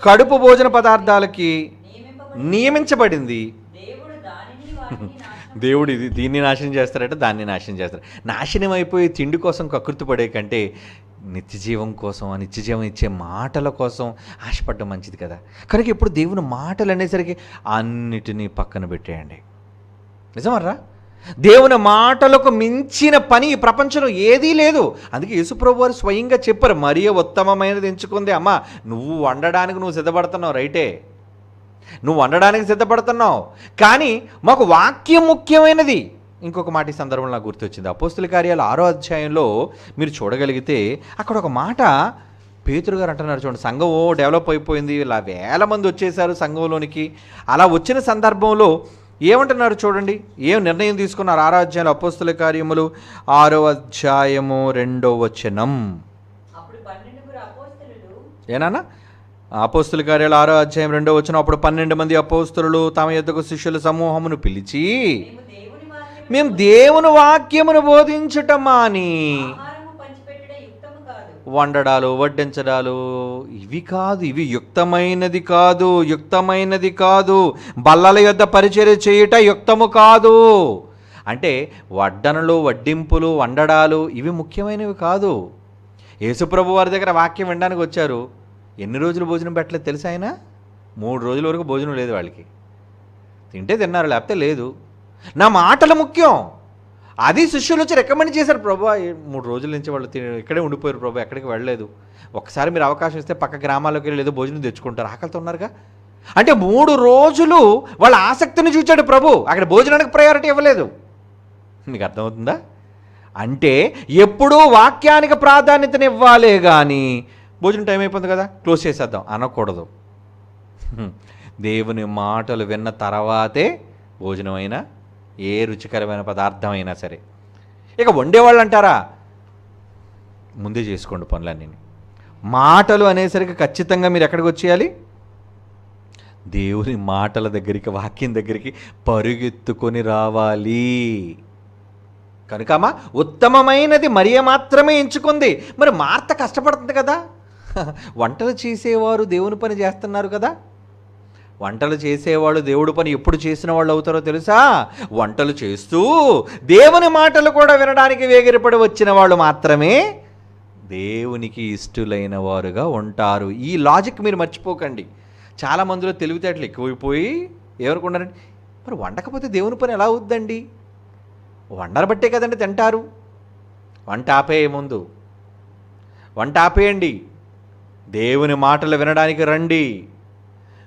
కడుపు భోజన పదార్థాలకి నియమించబడింది. దేవుడు దీన్ని నాశనం చేస్తారట, దాన్ని నాశనం చేస్తారు. నాశనం అయిపోయి తిండి కోసం కకృతి పడే కంటే నిత్యజీవం కోసం, నిత్యజీవం ఇచ్చే మాటల కోసం ఆశపడడం మంచిది కదా. కనుక ఇప్పుడు దేవుని మాటలు అనేసరికి అన్నిటినీ పక్కన పెట్టేయండి. నిజమర్రా? దేవుని మాటలకు మించిన పని ఈ ప్రపంచంలో ఏదీ లేదు. అందుకే యేసుప్రభు వారు స్వయంగా చెప్పారు, మరియ ఉత్తమమైనది ఎంచుకుంది. అమ్మా, నువ్వు వండడానికి నువ్వు సిద్ధపడుతున్నావు, రైటే, నువ్వు వండడానికి సిద్ధపడుతున్నావు, కానీ మాకు వాక్యం ముఖ్యమైనది. ఇంకొక మాట ఈ సందర్భంలో నాకు గుర్తొచ్చింది. అపోస్తుల కార్యాలు 6వ అధ్యాయంలో మీరు చూడగలిగితే అక్కడ ఒక మాట పేతురు గారు అంటున్నారు చూడండి. సంఘం డెవలప్ అయిపోయింది, ఇలా వేల మంది వచ్చేసారు సంఘంలోనికి. అలా వచ్చిన సందర్భంలో ఏమంటున్నారు చూడండి, ఏం నిర్ణయం తీసుకున్నారు. 6వ అధ్యాయంలో అపోస్తుల కార్యములు 6వ అధ్యాయము 2వ వచనం. ఏనానా? అపోస్తుల కార్యాలు 6వ అధ్యాయం 2వ వచనం. అప్పుడు 12 మంది అపోస్తులు తమ యొద్దకు శిష్యుల సమూహమును పిలిచి, మేము దేవుని వాక్యమును బోధించుట మాని వండడాలు వడ్డించడాలు ఇవి కాదు, ఇవి యుక్తమైనది కాదు, యుక్తమైనది కాదు. బల్లల యొద్ద పరిచర్య చేయుట యుక్తము కాదు. అంటే వడ్డనలు, వడ్డింపులు, వండడాలు ఇవి ముఖ్యమైనవి కాదు. యేసుప్రభు వారి దగ్గర వాక్యం వినడానికి వచ్చారు. ఎన్ని రోజులు భోజనం పెట్టలేదు తెలుసా? ఆయన 3 రోజుల వరకు భోజనం లేదు వాళ్ళకి. తింటే తిన్నారు, లేకపోతే లేదు. నా మాటలు ముఖ్యం. అది శిష్యులు వచ్చి రికమెండ్ చేశారు. ప్రభు 3 రోజుల నుంచి వాళ్ళు ఇక్కడే ఉండిపోయారు ప్రభు, ఎక్కడికి వెళ్ళలేదు. ఒకసారి మీరు అవకాశం ఇస్తే పక్క గ్రామాల్లోకి వెళ్ళి ఏదో భోజనం తెచ్చుకుంటారు, ఆకలితో ఉన్నారుగా. అంటే 3 రోజులు వాళ్ళ ఆసక్తిని చూచాడు ప్రభు, అక్కడ భోజనానికి ప్రయారిటీ ఇవ్వలేదు. మీకు అర్థమవుతుందా? అంటే ఎప్పుడూ వాక్యానికి ప్రాధాన్యతని ఇవ్వాలే కానీ భోజనం టైం అయిపోతుంది కదా క్లోజ్ చేసేద్దాం అనకూడదు. దేవుని మాటలు విన్న తర్వాతే భోజనం అయినా ఏ రుచికరమైన పదార్థం అయినా సరే. ఇక వండేవాళ్ళు అంటారా, ముందే చేసుకోండి పనులన్నీ. మాటలు అనేసరికి ఖచ్చితంగా మీరు ఎక్కడికి వచ్చేయాలి? దేవుని మాటల దగ్గరికి, వాక్యం దగ్గరికి పరుగెత్తుకొని రావాలి. కనుక అమ్మా, ఉత్తమమైనది మరియ మాత్రమే ఎంచుకుంది. మరి మార్త కష్టపడుతుంది కదా, వంటలు చేసేవారు దేవుని పని చేస్తున్నారు కదా. వంటలు చేసేవాళ్ళు దేవుడి పని ఎప్పుడు చేసిన వాళ్ళు అవుతారో తెలుసా? వంటలు చేస్తూ దేవుని మాటలు కూడా వినడానికి వేగిరపడి వచ్చిన వాళ్ళు మాత్రమే దేవునికి ఇష్టలైన వారుగా ఉంటారు. ఈ లాజిక్ మీరు మర్చిపోకండి. చాలామందిలో తెలివితేటలు ఎక్కువైపోయి ఎవరుకున్నారండి, మరి వండకపోతే దేవుని పని ఎలా అవుద్దండి? వండరబట్టే కదండి తింటారు. వంట ఆపేయ ముందు, వంట ఆపేయండి, దేవుని మాటలు వినడానికి రండి.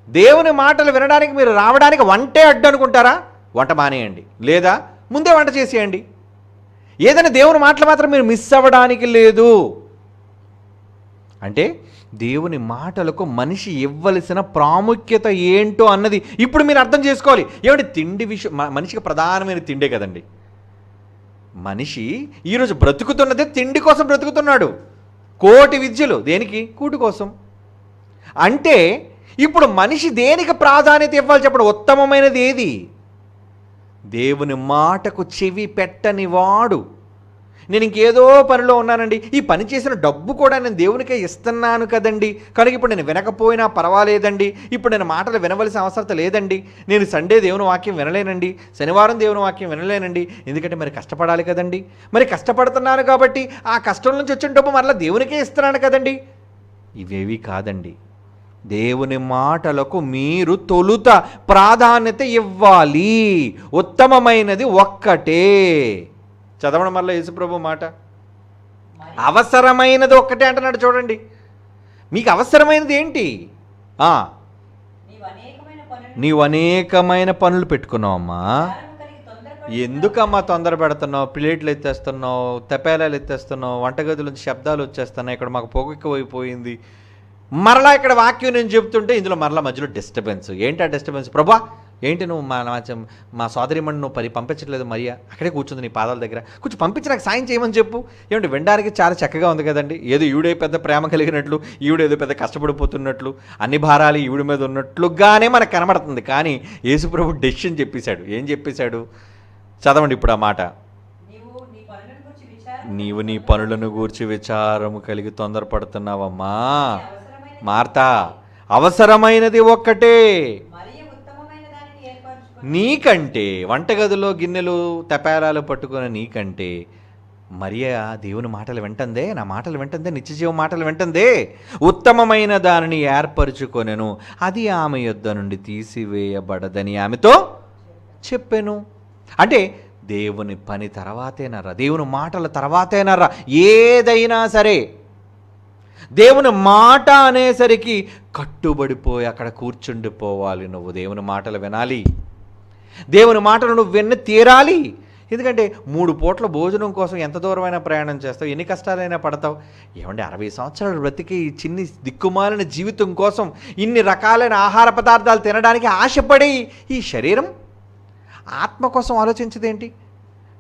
దేవుని మాటలు వినడానికి మీరు రావడానికి వంటే అడ్డు అనుకుంటారా? వంట మానేయండి, లేదా ముందే వంట చేసేయండి. ఏదైనా దేవుని మాటలు మాత్రం మీరు మిస్ అవ్వడానికి లేదు. అంటే దేవుని మాటలకు మనిషి ఇవ్వవలసిన ప్రాముఖ్యత ఏంటో అన్నది ఇప్పుడు మీరు అర్థం చేసుకోవాలి. ఏమంటే తిండి విషయం, మనిషికి ప్రధానమైన తిండే కదండి. మనిషి ఈరోజు బ్రతుకుతున్నదే తిండి కోసం బ్రతుకుతున్నాడు. కోటి విద్యలు దేనికి? కూటి కోసం. అంటే ఇప్పుడు మనిషి దేనికి ప్రాధాన్యత ఇవ్వాలి చెప్పండి? ఉత్తమమైనది ఏది? దేవుని మాటకు చెవి పెట్టని వాడు. నేను ఇంకేదో పనిలో ఉన్నానండి, ఈ పని చేసిన డబ్బు కూడా నేను దేవునికే ఇస్తున్నాను కదండి, కనుక ఇప్పుడు నేను వినకపోయినా పర్వాలేదండి, ఇప్పుడు నేను మాటలు వినవలసిన అవసరం లేదండి, నేను సండే దేవుని వాక్యం వినలేనండి, శనివారం దేవుని వాక్యం వినలేనండి, ఎందుకంటే మరి కష్టపడాలి కదండి, మరి కష్టపడుతున్నాను కాబట్టి ఆ కష్టం నుంచి వచ్చిన డబ్బు మరలా దేవునికే ఇస్తున్నాను కదండి. ఇవేవి కాదండి. దేవుని మాటలకు మీరు తొలుత ప్రాధాన్యత ఇవ్వాలి. ఉత్తమమైనది ఒక్కటే. చదవడం వల్ల యేసుప్రభు మాట అవసరమైనది ఒక్కటే అంటున్నాడు. చూడండి, మీకు అవసరమైనది ఏంటి? నీవు అనేకమైన పనులు పెట్టుకున్నావమ్మా. ఎందుకమ్మా తొందర పెడుతున్నావు? ప్లేట్లు ఎత్తేస్తున్నావు, తపేలాలు ఎత్తేస్తున్నావు, వంటగదుల నుంచి శబ్దాలు వచ్చేస్తున్నాయి, ఇక్కడ మాకు పొగెక్కువైపోయింది. మరలా ఇక్కడ వాక్యం నేను చెప్తుంటే ఇందులో మరలా మధ్యలో డిస్టర్బెన్స్. ఏంటి ఆ డిస్టర్బెన్స్? ప్రభా ఏంటి నువ్వు మా సోదరిమణి నువ్వు పంపించట్లేదు మరియా, అక్కడే కూర్చుంది నీ పాదాల దగ్గర, కొంచెం పంపించి నాకు సాయం చేయమని చెప్పు. ఏమంటే వినడానికి చాలా చక్కగా ఉంది కదండి. ఏదో ఈవిడే పెద్ద ప్రేమ కలిగినట్లు, ఈవిడేదో పెద్ద కష్టపడిపోతున్నట్లు, అన్ని భారాలు ఈవిడి మీద ఉన్నట్లుగానే మనకు కనబడుతుంది. కానీ యేసుప్రభు డెసిషన్ చెప్పేశాడు. ఏం చెప్పేశాడు? చదవండి ఇప్పుడు ఆ మాట. నీవు నీ పనులను గూర్చి విచారము కలిగి తొందరపడుతున్నావమ్మా మార్తా, అవసరమైనది ఒక్కటే. నీకంటే వంటగదిలో గిన్నెలు తపారాలు పట్టుకున్న నీకంటే మరియా దేవుని మాటలు వింటందే, నా మాటలు వింటందే, నిత్యజీవ మాటలు వింటందే. ఉత్తమమైన దానిని ఏర్పరచుకొనెను, అది ఆమె యొద్ద నుండి తీసివేయబడదని ఆమెతో చెప్పెను. అంటే దేవుని పని తర్వాతేనరా, దేవుని మాటల తర్వాతేనరా ఏదైనా సరే. దేవుని మాట అనేసరికి కట్టుబడిపోయి అక్కడ కూర్చుండిపోవాలి. నువ్వు దేవుని మాటలు వినాలి, దేవుని మాటలు నువ్వు విని తీరాలి. ఎందుకంటే 3 పూట్ల భోజనం కోసం ఎంత దూరమైనా ప్రయాణం చేస్తావు, ఎన్ని కష్టాలైనా పడతావు. ఏమంటే 60 సంవత్సరాలు బ్రతికి ఈ చిన్ని దిక్కుమాలిన జీవితం కోసం ఇన్ని రకాలైన ఆహార పదార్థాలు తినడానికి ఆశపడి ఈ శరీరం ఆత్మ కోసం ఆలోచించదేంటి?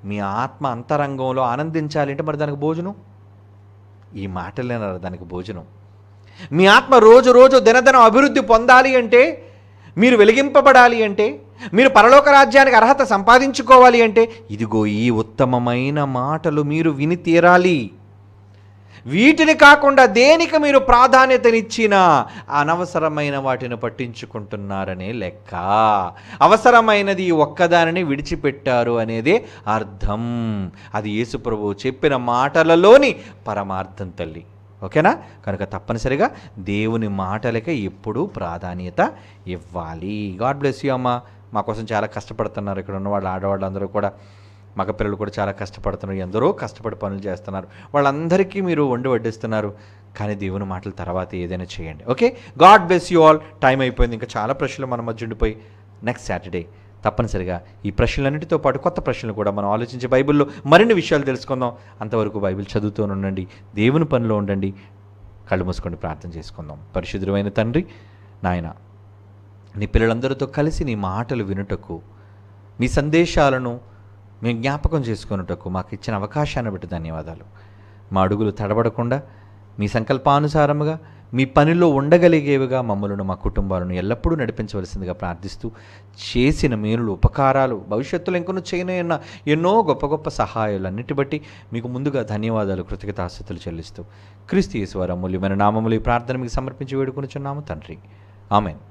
మీ ఆత్మ అంతరంగంలో ఆనందించాలి అంటే మరి దానికి భోజనం, ఈ మాటలేనారు దానికి భోజనం. మీ ఆత్మ రోజు రోజు దినదినం అభివృద్ధి పొందాలి అంటే, మీరు వెలిగింపబడాలి అంటే, మీరు పరలోక రాజ్యానికి అర్హత సంపాదించుకోవాలి అంటే, ఇదిగో ఈ ఉత్తమమైన మాటలు మీరు విని తీరాలి. వీటిని కాకుండా దేనికి మీరు ప్రాధాన్యతనిచ్చినా అనవసరమైన వాటిని పట్టించుకుంటున్నారనే లెక్క. అవసరమైనది ఒక్కదానిని విడిచిపెట్టారు అనేదే అర్థం. అది యేసుప్రభువు చెప్పిన మాటలలోని పరమార్థం తల్లి. ఓకేనా? కనుక తప్పనిసరిగా దేవుని మాటలకే ఎప్పుడూ ప్రాధాన్యత ఇవ్వాలి. గాడ్ బ్లెస్ యూ అమ్మ. మా కోసం చాలా కష్టపడుతున్నారు ఇక్కడ ఉన్న వాళ్ళు, ఆడవాళ్ళందరూ కూడా, మగపిల్లలు కూడా చాలా కష్టపడుతున్నారు. ఎందరో కష్టపడి పనులు చేస్తున్నారు. వాళ్ళందరికీ మీరు వండి వడ్డిస్తున్నారు. కానీ దేవుని మాటల తర్వాత ఏదైనా చేయండి. Okay, God bless you all. Time అయిపోయింది, ఇంకా చాలా ప్రశ్నలు మన మధ్య ఉండిపోయి. నెక్స్ట్ సాటర్డే తప్పనిసరిగా ఈ ప్రశ్నలన్నిటితో పాటు కొత్త ప్రశ్నలు కూడా మనం ఆలోచించి బైబిల్లో మరిన్ని విషయాలు తెలుసుకుందాం. అంతవరకు బైబిల్ చదువుతూ ఉండండి, దేవుని పనిలో ఉండండి. కళ్ళు మూసుకొని ప్రార్థన చేసుకుందాం. పరిశుద్ధుడైన తండ్రి, నాయన, నీ పిల్లలందరితో కలిసి నీ మాటలు వినుటకు, నీ సందేశాలను మేము జ్ఞాపకం చేసుకున్నటకు మాకు ఇచ్చిన అవకాశాన్ని బట్టి ధన్యవాదాలు. మా అడుగులు తడబడకుండా మీ సంకల్పానుసారముగా మీ పనిలో ఉండగలిగేవిగా మమ్మలను, మా కుటుంబాలను ఎల్లప్పుడూ నడిపించవలసిందిగా ప్రార్థిస్తూ, చేసిన మేలులు, ఉపకారాలు, భవిష్యత్తులో ఇంకొన్ని చేయనున్న ఎన్నో గొప్ప గొప్ప సహాయాలన్నిటి బట్టి మీకు ముందుగా ధన్యవాదాలు, కృతజ్ఞతాస్తుతులు చెల్లిస్తూ క్రీస్తు యేసు వారి అమూల్యమైన నామములు ఈ ప్రార్థన మీకు సమర్పించి వేడుకొనుచున్నాము తండ్రి. ఆమెన్.